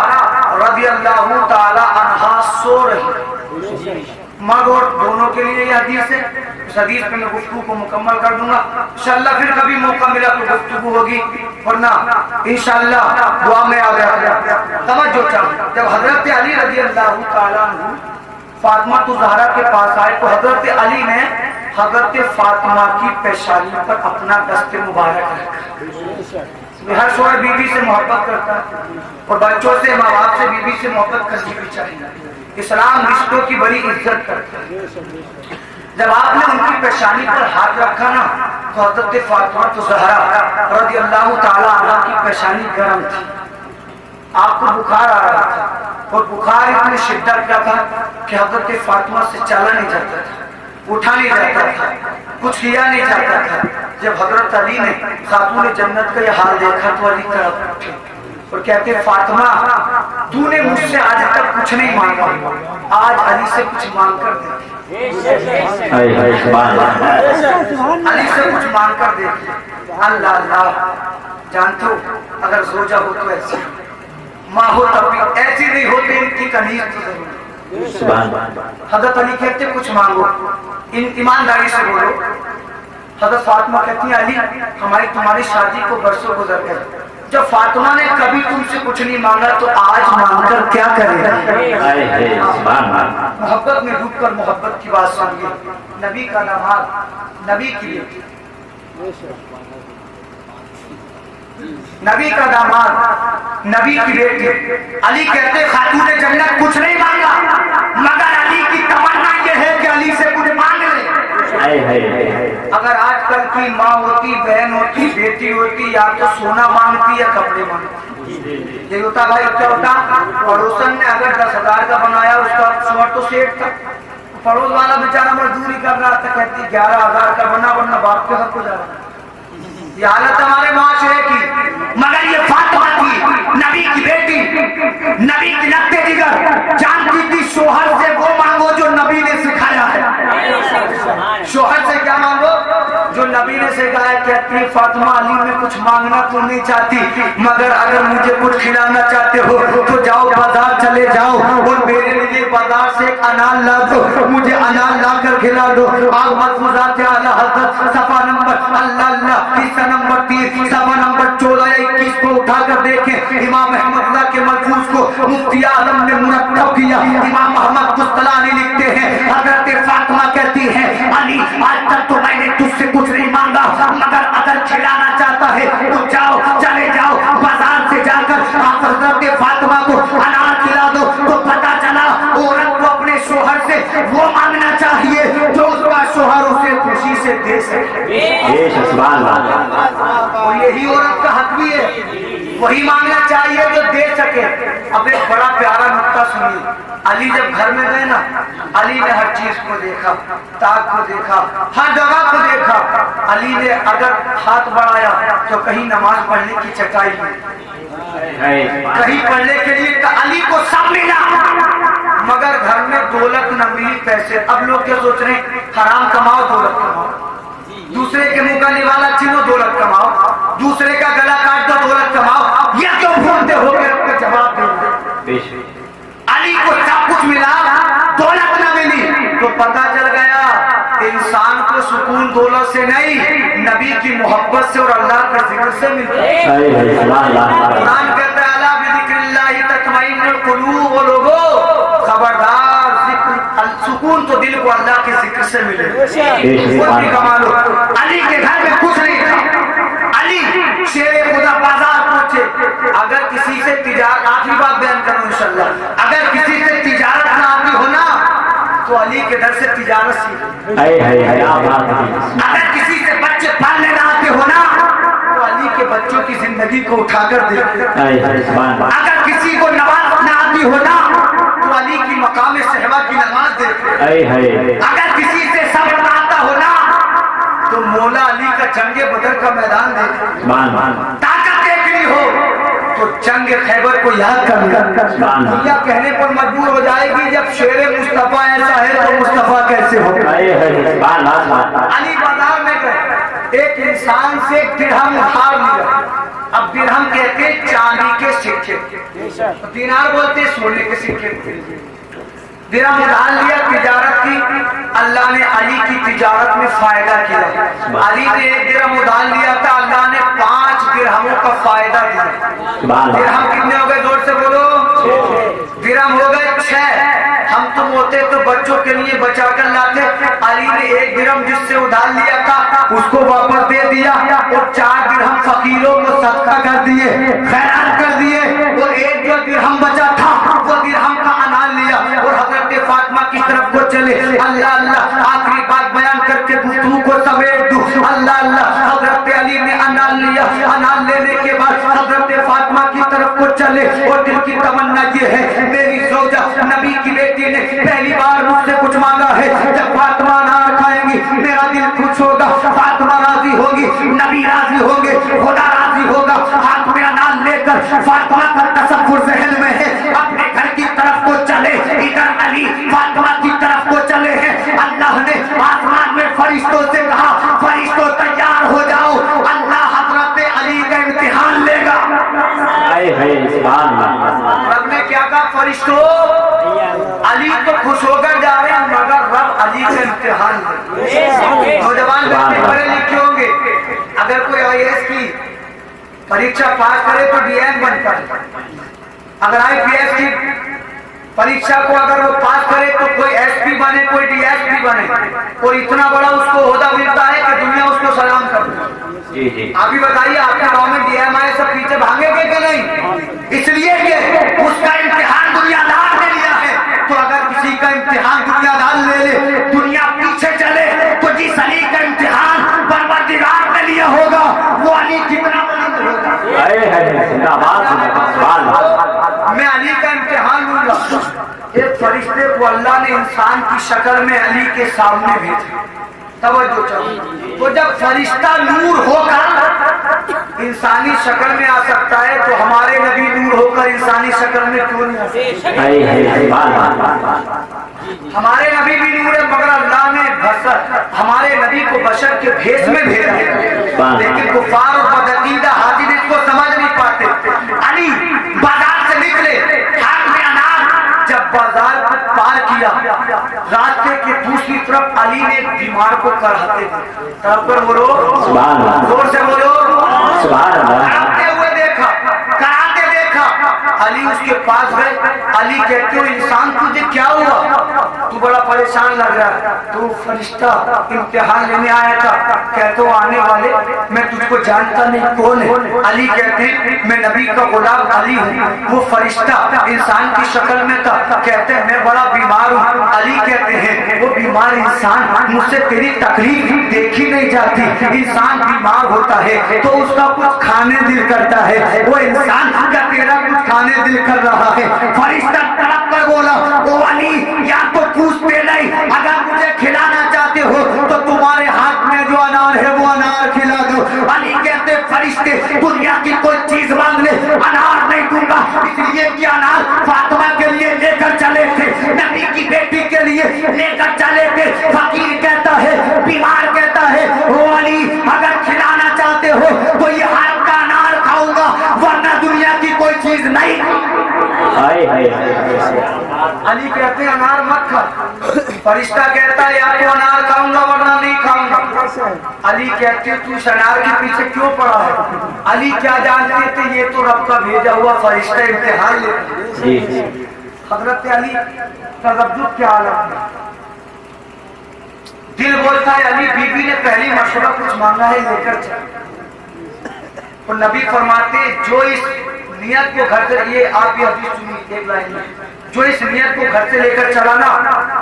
رضی اللہ تعالی عنہا سو رہی. مرد اور دونوں کے لیے یہ حدیث ہے. اس حدیث پہ میں گفتگو کو مکمل کر دوں گا انشاءاللہ. پھر کبھی موقع ملا تو گفتگو ہوگی، ورنہ انشاءاللہ دعا میں آ گیا. توجہ چاہیے. جب حضرت علی رضی اللہ تعالیٰ عنہ فاطمہ الزہرا کے پاس آئے تو حضرت علی نے حضرت فاطمہ کی پیشانی پر اپنا دست مبارک رکھا. ہر شوہر بیوی سے محبت کرتا ہے اور بچوں سے، ماں باپ سے، بیوی سے محبت کرنی بھی چاہیے. اسلام رشتوں کی بڑی عزت کرتا ہے. جب آپ نے ان کی پیشانی پر ہاتھ رکھا نا تو حضرت فاطمہ الزہرا رضی اللہ تعالیٰ عنہ کی پیشانی گرم تھی. آپ کو بخار آ رہا تھا اور بخار اتنی شدت کا تھا کہ حضرت فاطمہ سے چلا نہیں جاتا تھا، اٹھا نہیں جاتا تھا، کچھ کیا نہیں جاتا تھا. جب حضرت علی نے خاتون جنت کا یہ حال دیکھا تو علی طرف اٹھے اور کہتے فاطمہ تو نے مجھ سے آج تک کچھ نہیں مانگا، آج علی سے کچھ مانگ کر دے. علی سے کچھ مانگ کر دے. اللہ اللہ. جانتے ہو اگر زوجہ ہو تو ایسی، ماں ہو تب بھی ایسی نہیں ہوتی، ان کی کنیز تو ضرور. حضرت علی کہتے کچھ مانگو، ایمانداری سے بولو. حضرت فاطمہ کہتی ہیں علی ہماری تمہاری شادی کو برسوں گزر گئے، جب فاطمہ نے کبھی تم سے کچھ نہیں مانگا تو آج مانگ کر کیا کرے. محبت میں ڈوب کر محبت کی بات سنیے. نبی کا داماد، نبی کی بیٹی، نبی کا داماد، نبی کی بیٹی. علی کہتے خاتون جنت کچھ نہیں مانگا مگر علی کی تمنا یہ ہے کہ علی سے کچھ مانگ لے. اگر آج کل کی ماں ہوتی، بہن ہوتی، بیٹی ہوتی، یا تو سونا مانگتی یا کپڑے مانگتی. یہ ہوتا بھائی کیا ہوتا، پڑوسن نے اگر 10,000 کا بنایا اس کا شوہر تو سیٹ تھا، پڑوس والا بیچارہ مزدوری کر رہا تھا، کہتی 11,000 کا بنا ورنہ باپ کے حق ہو جا رہا. یہ حالت ہمارے معاشرے کی. مگر یہ فاطمہ تھی نبی کی بیٹی، نبی کی لگتے جگر، جانتی تھی شوہر سے وہ مانگو جو نبی نے سکھایا ہے. شوہر سے کیا مانگو جو نبی نے سکھایا. کہتی ہے فاطمہ علی میں کچھ مانگنا تو نہیں چاہتی مگر اگر مجھے کچھ کھلانا چاہتے ہو تو جاؤ بازار چلے جاؤ اور میرے لیے بازار سے ایک انار لا دو، مجھے انار لا کر کھلا دو. آگ ملفوظات اعلی حضرت صفحہ نمبر اللہ اللہ حصہ نمبر 3 صفحہ نمبر 14-21 کو اٹھا کر دیکھیں. امام احمد اللہ کے ملفوظ کو مفتی اعظم نے مرتب کیا. امام محمد قسطلانی لکھتے ہیں حضرت فاطمہ کہتی ہے علی آج تک تو میں نے تجھ سے کچھ نہیں مانگا مگر اگر کھلانا چاہتا ہے تو جاؤ، چلے جاؤ بازار سے جا کر حضرت فاطمہ کو انار کھلا دو. تو پتا چلا عورت کو اپنے شوہر سے وہ مانگنا چاہیے جو اس کا شوہر اسے خوشی سے دے سکے. اور یہی عورت کا حق بھی ہے، وہی مانگنا چاہیے جو دے سکے. اب ایک بڑا پیارا نکتہ سنیے. علی جب گھر میں گئے نا، علی نے ہر چیز کو دیکھا، تاک کو دیکھا، ہر جگہ کو دیکھا. علی نے اگر ہاتھ بڑھایا تو کہیں نماز پڑھنے کی چٹائی میں، کہیں پڑھنے کے لیے علی کو سب ملا مگر گھر میں دولت نہ ملی، پیسے. اب لوگ کیا سوچ رہے ہیں حرام کماؤ دولت کماؤ، دوسرے کے منہ کا نوالا چھینو دولت کماؤ، دوسرے کا گلا کاٹ دو دولت کماؤ. یہ کیوں بھولتے ہو گے؟ آپ کا جواب دیں. علی کو سب کچھ ملا، دولت نہ ملی تو پتا چل گیا انسان کو سکون دولت سے نہیں، نبی کی محبت سے اور اللہ کا ذکر سے ملتا ہے. قرآن کہتا ہے الا بذکر اللہ تطمئن القلوب. لوگوں خبردار، سکون تو دل کو اللہ کے ذکر سے ملے. کوئی کمال ہو. علی کے گھر میں کچھ نہیں تھا. علی شیر خدا بازار پہنچے سے اگر کسی سے تجارت، آخری بات بیان کروں انشاءاللہ، اگر کسی سے تجارت نہ آتی ہو نا تو علی کے در سے تجارت سیکھ. اگر کسی سے بچے پالنے نہ آتے ہو نا تو علی کے بچوں کی زندگی کو اٹھا کر دے. اگر کسی کو نماز نہ آتی ہو نا تو علی کی مقام صحبہ کی نماز دے. اگر کسی سے صبر نہ آتا ہو نا تو مولا علی کا جنگ بدر کا میدان دیکھ. طاقت دیکھنی ہو تو جنگ خیبر کو یاد کر. دنیا کہنے پر مجبور ہو جائے گی جب شیر مصطفیٰ ایسا ہے تو مصطفیٰ کیسے ہو. علی بازار میں گئے، ایک انسان سے درہم ادھار لیا. اب درہم کہتے ہیں چاندی کے سکے، دینار بولتے سونے کے سکے. درہم ادھار لیا، تجارت کی. اللہ نے علی کی تجارت میں فائدہ کیا. علی نے ایک درہم ادھار لیا تھا، اللہ نے 5 درہموں کا فائدہ دیا. درہم کتنے ہو گئے؟ زور سے بولو. درہم ہو گئے 6. ہم تم ہوتے تو بچوں کے لیے بچا کر لاتے. علی نے ایک درہم جس سے ادھار لیا تھا اس کو واپس دے دیا اور 4 درہم فقیروں کو صدقہ کر دیے، خیرات کر دیے. اور ایک جو درہم بچا تھا وہ درہم کا انار لیا اور حضرت فاطمہ کی طرف کو چلے. اللہ اللہ، آخری بات بیان کر کے گفتگو کو سمیٹ دوں. اللہ اللہ، حضرت علی نے انار لیا. انار لینے کے بعد حضرت فاطمہ کی طرف کو چلے اور دل کی تمنا یہ ہے میری زوجہ نبی کی بیٹی نے پہلی بار مجھ سے کچھ مانگا ہے. جب فاطمہ انار کھائیں گی میرا دل خوش ہوگا، فاطمہ راضی ہوگی، نبی راضی ہوں گے، خدا راضی ہوگا. ہاتھ میں انار لے کر فاطمہ کا تصور ذہن میں ہے، اپنے گھر کی طرف کو چلے. ادھر علی فاطمہ کی طرف کو چلے ہیں. اللہ نے آسمان میں فرشتوں سے کہا فرشتوں تیار ہو جاؤ، اللہ حضرت علی کا امتحان لے گا. رب نے کیا کہا؟ فرشتوں علی تو خوش ہو کر جا رہے ہیں مگر رب علی کا امتحان لے گا. نوجوان بچے پڑھے لکھے ہوں گے، اگر کوئی IAS کی پریکشا پاس کرے تو DM بنتا ہے. اگر IPS کی پریکشا کو اگر وہ پاس کرے تو کوئی SP بنے، کوئی DSP بنے، اور اتنا بڑا اس کو عہدہ ملتا ہے کہ دنیا اس کو سلام کرتی. آپ ہی بتائیے آپ کے گاؤں میں DM آئے سب پیچھے بھاگے گے کہ نہیں؟ اس لیے کہ اس کا امتحان دنیا دار نے لیا ہے. تو اگر کسی کا امتحان دنیا دار لے لے، دنیا پیچھے چلے، تو جس علی کا امتحان پروردگار نے لیا ہوگا وہ علی کتنا بلند ہوگا. میں علی کا امتحان لوں گا. ایک فرشتے کو اللہ نے انسان کی شکل میں علی کے سامنے بھیجا. توجہ چاہیے. تو جب فرشتہ نور ہو کر انسانی شکل میں آ سکتا ہے تو ہمارے نبی نور ہو کر انسانی شکل میں کیوں نہیں آ سکتے؟ ہمارے نبی بھی نور ہے مگر اللہ نے ہمارے نبی کو بشر کے بھیس میں بھیجا ہے. لیکن کفار اور بدعقیدہ حاضر اس کو سمجھ نہیں پاتے. علی بازار سے نکلے، ہاتھ میں انار. جب بازار کو پار کیا، راستے کے دوسری طرف علی نے بیمار کو کراتے بولو زور سے بولو، کراتے ہوئے دیکھا، کراتے دیکھا. علی اس کے پاس گئے. علی کہتے ہو انسان تجھے کیا ہوا؟ تو بڑا پریشان لگ رہا ہے. تو فرشتہ امتحان لینے آیا تھا. کہتے ہو آنے والے میں تجھ کو جانتا نہیں، کون ہے؟ علی کہتے ہیں میں نبی کا غلام علی ہوں. وہ فرشتہ انسان کی شکل میں تھا. کہتے ہیں میں بڑا بیمار ہوں. علی کہتے ہیں وہ بیمار انسان مجھ سے تیری تکلیف دیکھی نہیں جاتی. انسان بیمار ہوتا ہے تو اس کا کچھ کھانے دل کرتا ہے، وہ انسان کا تیرا کچھ کھانے دل کر رہا ہے. فرشتہ تڑپ کر بولا او علی یا تو پوچھتے نہیں، اگر مجھے کھلانا چاہتے ہو تو تمہارے ہاتھ میں جو انار ہے وہ انار کھلا دو. علی کہتے فرشتے دنیا کی کوئی چیز مانگ لے انار نہیں دوں گا، اس لیے کہ انار فاطمہ کے لیے لے کر چلے تھے، نبی کی بیٹی کے لیے لے کر چلے تھے. فقیر کہتا ہے، بیمار کہتا ہے او علی اگر کھلانا چاہتے ہو تو یہ ہاتھ کا انار کھاؤں گا ورنہ دنیا کی کوئی چیز نہیں. علی کہتے ہیں انار مت کھا. فرشتہ کہتا ہے یا تو انار کھاؤں گا ورنہ نہیں کھاؤں گا. علی کہتے ہیں تو اس انار کے پیچھے کیوں پڑا ہے؟ علی کیا جانتے تھے یہ تو رب کا بھیجا ہوا فرشتہ امتحان لیتا. حضرت علی تذبذب کے حالت میں دل بولتا ہے علی بی بی نے پہلی مرتبہ کچھ مانگا ہے لے کر چل. اور نبی فرماتے ہیں جو اس نیت کو گھر سے، یہ آپ یہ حدیث سنی ایک لائن میں، جو اس نیت کو گھر سے لے کر چلا نا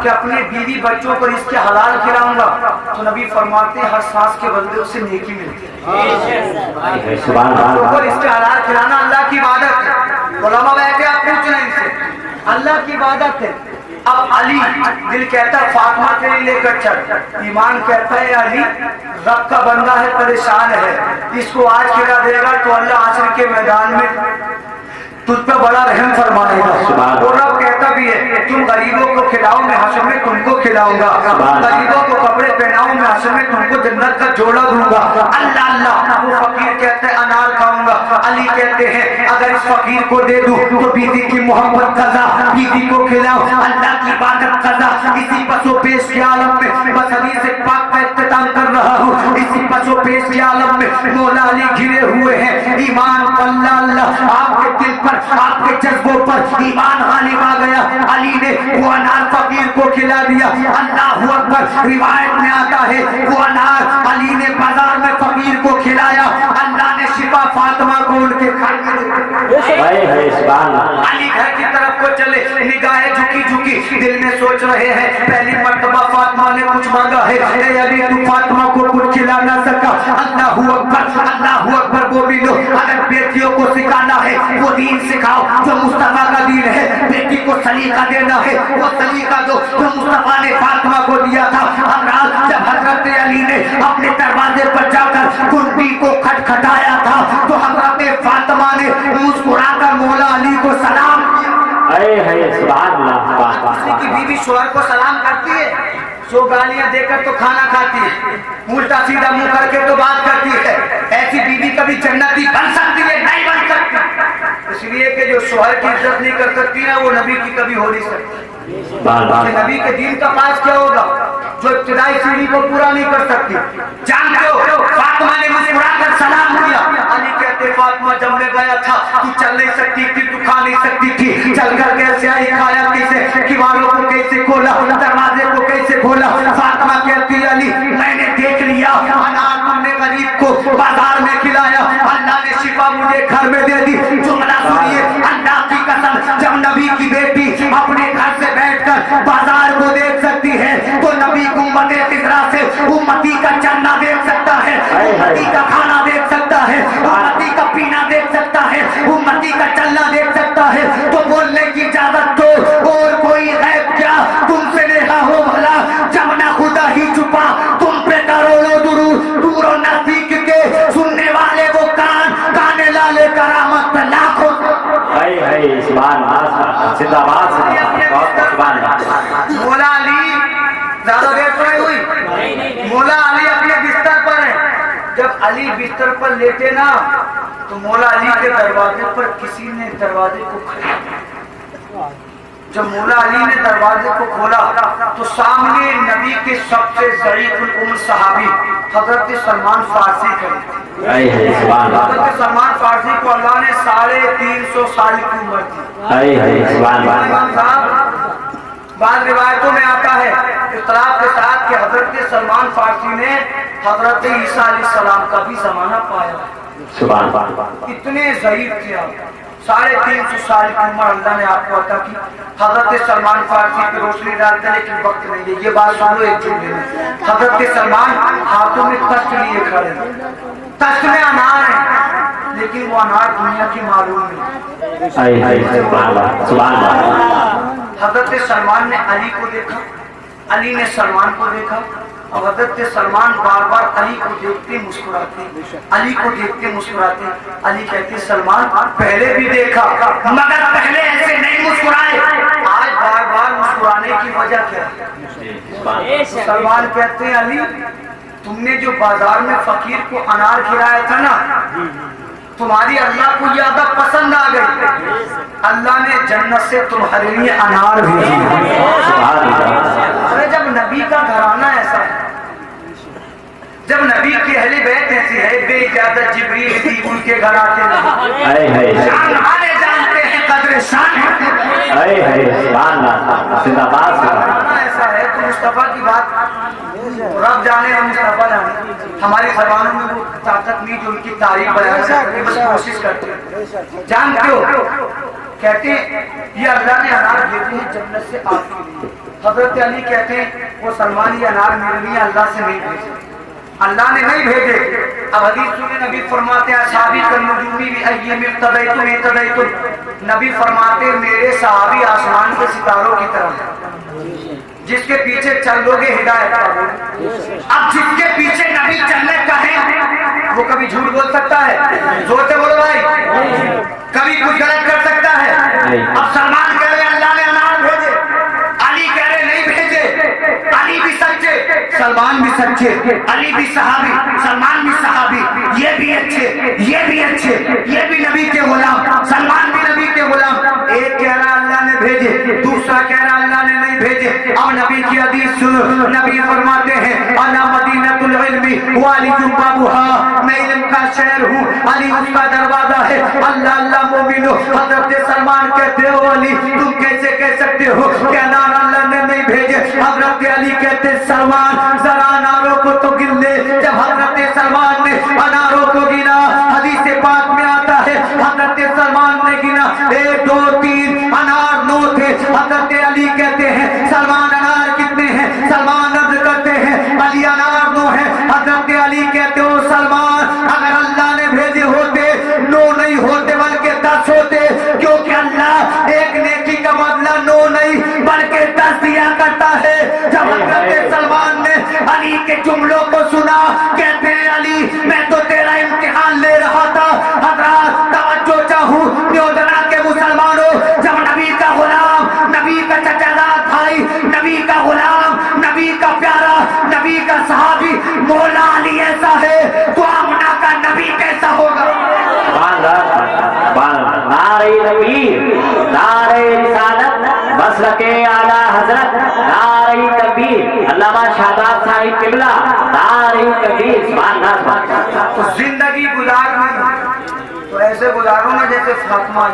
کہ اپنے بیوی بچوں پر اس کے حلال کھلاؤں گا، تو نبی فرماتے ہیں ہر سانس کے بدلے اسے نیکی ملتی ہے۔ بچوں پر اس کے حلال کھلانا اللہ کی عبادت ہے۔ علماء بیٹھے آپ پوچھ رہے ہیں ان سے، اللہ کی عبادت ہے۔ اب علی، دل کہتا ہے فاطمہ تیرے لے کر چل، ایمان کہتا ہے علی رب کا بندہ ہے، پریشان ہے، اس کو آج کھلا دے گا تو اللہ عصر کے میدان میں تجھ پہ بڑا رحم فرمائے گا۔ وہ رب کہتا بھی ہے تم غریبوں کو کھلاؤ میں حشر میں تم کو کھلاؤں گا، غریبوں کو کپڑے پہناؤ میں حشر میں تم کو جنت کا جوڑا دوں گا۔ اللہ اللہ، وہ فقیر کہتا ہے انار کھاؤں گا، علی کہتے ہیں اگر اس فقیر کو دے دوں تو بیوی کی محبت قضا، بیوی کو کھلاؤ اللہ کی عبادت قضا۔ اسی پسو پیش کے عالم میں بس حدیث پاک کا اختتام کر رہا ہوں، اسی پسو پیش کے عالم میں مولا علی گھرے ہوئے ہیں ایمان اللہ اللہ، آپ کے دل پر آپ کے جذبوں پر ایمان غالب آ گیا۔ علی نے وہ انار فقیر کو کھلا دیا، اللہ اکبر۔ روایت میں آتا ہے وہ انار علی نے بازار میں فقیر کو کھلایا، اللہ نے شفا فاطمہ کو ان کے گھر میں علی گھر کی طرف کو چلے، نگاہیں جھکی جھکی، دل میں سوچ رہے ہیں پہلی مرتبہ فاطمہ نے کچھ مانگا ہے، اے علی تو فاطمہ کو کچھ کھلا نہ سکا۔ اللہ اکبر، وہ بھی لو اگر بیٹیوں کو سکھانا ہے وہ دین سکھاؤ جو مصطفیٰ کا دین ہے، بیٹی کو سلیقہ دینا ہے وہ سلیقہ دو جو مصطفیٰ نے فاطمہ کو دیا تھا۔ حضرات جب حضرت علی نے اپنے دروازے پر جا کر کنڈی کو کھٹکھٹایا تھا تو حضرت فاطمہ نے مسکرا کر مولا علی کو سلام کیا۔ کسی کی بیوی شوہر کو سلام کرتی ہے، سو گالیاں دے کر تو کھانا کھاتی ہے، الٹا سیدھا منہ کر کے تو بات کرتی ہے، ایسی بیوی کبھی جنتی بن سکتی ہے؟ نہیں بن سکتی، اس لیے کہ جو شوہر کی عزت نہیں کر سکتی نا وہ نبی کی کبھی ہو نہیں سکتی۔ نبی کے دین کا پاس کیا ہوگا جو ابتدائی سیڑھی کو پورا نہیں کر سکتی؟ جانتے ہو فاطمہ نے مسکرا کر سلام کیا۔ علی کہتے فاطمہ جب میں گیا تھا تو چل نہیں سکتی تھی، تو کھا نہیں سکتی تھی، چل کر کیسے آئی، کھایا کیسے، کیواروں کو کیسے کھولا، دروازے کو کیسے کھولا؟ فاطمہ کہتی علی میں نے دیکھ لیا، انار تم نے غریب کو بازار میں کھلایا، اللہ نے شفا مجھے گھر میں دے دی۔ جملہ سنیے اللہ کی قسم، جب نبی کی بیٹی اپنے گھر سے بیٹھ کر بازار کو دیکھ سکتی ہے تو نبی کو امت خضرا سے امتی کا چلنا دیکھ سکتا ہے، امتی کا کھانا دیکھ سکتا ہے، امتی کا پینا دیکھ سکتا ہے، امتی کا چلنا دیکھ سکتا ہے۔ تو بولنے کی اجازت دو، اور کوئی غیب کیا تم سے نیہا ہو بھلا، جب نہ خدا ہی چھپا تم پہ کروڑوں درود، دور و نزدیک کے سننے والے وہ کان، گانے لالے کرامت پہ لاکھوں۔ مولا علی زیادہ دیر تو نہیں ہوئی، مولا علی اپنے بستر پر ہیں، جب علی بستر پر لیٹے نا تو مولا علی کے دروازے پر کسی نے دروازے کو کھولا۔ جب مولا علی نے دروازے کو کھولا تو سامنے نبی کے سب سے ضعیف العمر صحابی حضرت سلمان فارسی کھڑے تھے۔ حضرت سلمان فارسی کو اللہ نے 350 سال کی عمر دی۔ امام صاحب بعض روایتوں میں آتا ہے اختلاف کے ساتھ کہ حضرت سلمان فارسی نے حضرت عیسیٰ علیہ السلام کا بھی زمانہ پایا۔ اتنے ضعیف تھے آپ، 350 سال کی عمر اللہ نے آپ کو عطا کی۔ حضرت سلمان فارسی پہ روشنی ڈالتے لیکن وقت نہیں ہے، یہ بات سن لو ایک جملے میں۔ حضرت سلمان ہاتھوں میں تشت لیے کھڑے ہیں، تشت میں انار ہے لیکن وہ انار دنیا کی معلوم نہیں۔ حضرت سلمان نے علی کو دیکھا، علی نے سلمان کو دیکھا، اور حضرت سلمان بار بار علی کو دیکھتے مسکراتے، علی کو دیکھتے مسکراتے۔ علی کہتے سلمان پہلے بھی دیکھا مگر پہلے ایسے نہیں مسکرائے، آج بار بار مسکرانے کی وجہ کیا ہے؟ سلمان کہتے ہیں علی تم نے جو بازار میں فقیر کو انار کھلایا تھا نا، تمہاری اللہ کو یہ عادت پسند آ گئی، اللہ نے جنت سے تمہارے لیے انار بھیجی۔ ارے جب نبی کا گھرانہ ایسا ہے، جب نبی کی اہل بیت ایسی ہے، بے اجازت جبریل بھی ان کے گھر آتے ہیں، جانتے ہیں कदर शान होते हैं। अरे हरे सुभान अल्लाह, जिंदाबाद जिंदाबाद। ऐसा है तो मुस्तफा की बात रब जाने और मुस्तफा जाने, हमारी जबानों में वो ताकत नहीं जो उनकी तारीफ बयान करने की बस कोशिश करते हैं। जानते हो कहते हैं ये अल्लाह ने अनार भेजे हैं जन्नत से आपके लिए। हजरत अली कहते हैं वो सलमान ये अनार मेरे लिए अल्लाह से नहीं भेजे, अल्लाह ने नहीं भेजे। अब हदीस सुने नबी फरमाते हैं साहबी कर नजूमी भी अय्यम इब्तदैतु, नबी फरमाते मेरे सहाबी आसमान के सितारों की तरह जिसके पीछे चल लोगे हिदायत पाओगे। अब जिसके पीछे नबी चलने का है वो कभी झूठ बोल सकता है? जोर से बोलो भाई, कभी कुछ गलत कर सकता है? अब सलमान कह रहे अल्लाह ने अनार भेजे, अली कह रहे नहीं भेजे। अली भी सच्चे, सलमान भी सच्चे, अली भी सहाबी, सलमान भी सहाबी, ये भी अच्छे, ये भी अच्छे, ये भी नबी के गुलाम, सलमान भी नबी के गुलाम। एक कह रहा अल्लाह ने भेजे, दूसरा कह रहा अल्लाह ने नहीं भेजे। अब नबी की हदीस सुनो, नबी फरमाते हैं अना मदीनतुल इल्मी व अली जुबाबुहा, मैं इल्म का शहर हूँ, अली उसका दरवाजा है। अल्लाह अल्लाह मोमिनो, हजरत सलमान कहते हो अली तुम कैसे कह सकते हो कि अनार अल्लाह ने नहीं भेजे? हजरत अली कहते सलमान जरा अनारों को तो गिन ले। जब हजरत सलमान ने अनारों को गिना, हदीस पाक में आता है हजरत सलमान ने गिना 1 2 3 अनार 9 थे। हजरत अली कहते हैं सलमान अनार कितने हैं? सलमान अर्ज करते हैं अली अनार 9 है। हजरत अली कहते हो सलमान अगर अल्लाह ने भेजे होते 9 नहीं होते बल्कि 10 होते, क्योंकि अल्लाह एक नेकी का बदला 9 नहीं बल्कि 10 दिया करता है। जब हजरत सलमान ने अली के जुमलों को सुना कहते हैं अली मैं तो तेरा इम्तिहान ले रहा था। हजरत तवज्जो चाहूं न्योदना के मुसलमानों, जब नबी का गुलाम, नबी का चचादार भाई, नबी का गुलाम, नबी का प्यारा, नबी का सहाबी मौला अली ऐसा है तो आमना का नबी कैसा होगा? नारे तकबीर, नारे रिसालत, मसलके आला हजरत, नारे तकबीर, अल्लामा शादाब साहिब किबला, नारे तकबीर, सुभान अल्लाह। तो जिंदगी गुजारनी तो ऐसे गुजारो ना जैसे फातिमा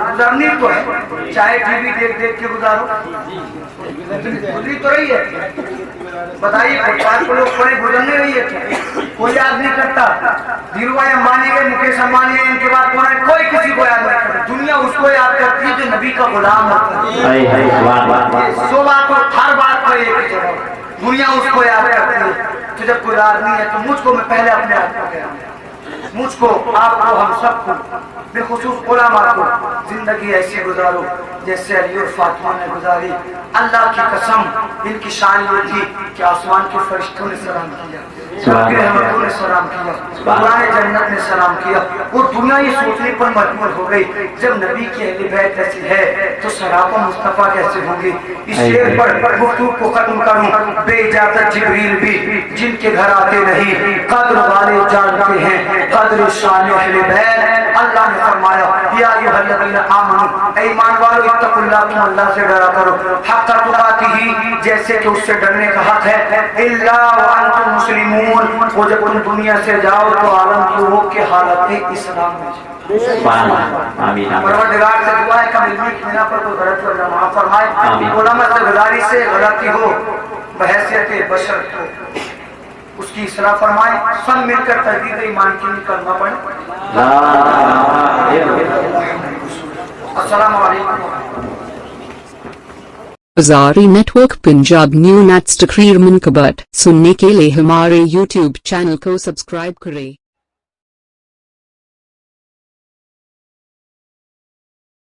गुजरनी तो है, चाहे टीवी देख देख के गुजारो, गुजरी तो रही है। बताइए फुटपाथ को लोग बड़े गुजरने रही है, कोई याद नहीं करता। धीरू भाई अंबानी के, मुकेश अंबानी है, इनके बाद कौन है? कोई किसी को याद नहीं करता। दुनिया उसको याद करती है जो नबी का गुलाम होता है। सो बात हर बात पर एक ही जवाब, दुनिया उसको याद करती है। तो जब गुजारनी है तो मुझको, मैं पहले अपने आप को कह रहा हूँ, मुझको, आपको, हम सबको, बेखुसूस उलमा को जिंदगी ऐसी गुजारो जैसे अली और फातिमा ने गुजारी। अल्लाह की कसम इनकी शान ये थी कि आसमान के फरिश्तों ने सलाम किया, रहमतों ने सलाम किया, कुरान जन्नत ने सलाम किया। और दुनिया ये सोचने पर मजबूर हो गई जब नबी की अहले बैत ऐसी है तो सरापा मुस्तफा कैसे होंगे? इस शेर पर गुफ्तगू को खत्म करूं। बेइजाजत जिब्रील भी जिनके घर आते नहीं, कद्र वाले जानते हैं कद्र शान अहले बैत। अल्लाह ने फरमाया या अय्युहल्लज़ीना आमनू, ऐ ईमान वालों इत्तकुल्लाह, तुम अल्लाह से डरा करो, हक़्क़ तुक़ातिही, जैसे कि उससे डरने का हक है। इल्ला व अंतुम मुस्लिमून, वो जब तुम दुनिया से जाओ तो आलम की हो के हालत इस्लाम में। परवरदिगार से दुआ है कभी इल्मी की बिना पर कोई गलत वजह माफ फरमाए। उलमा से गुजारिश से गलती हो बहैसियत बशर तो उसकी इस्लाह फरमाए। सब मिलकर तहदीद ईमान की कलमा पढ़े। अस्सलाम वालेकुम। Azari Network Punjab New Nats Takrir Munkabut, सुनने के लिए हमारे YouTube चैनल को सब्सक्राइब करें।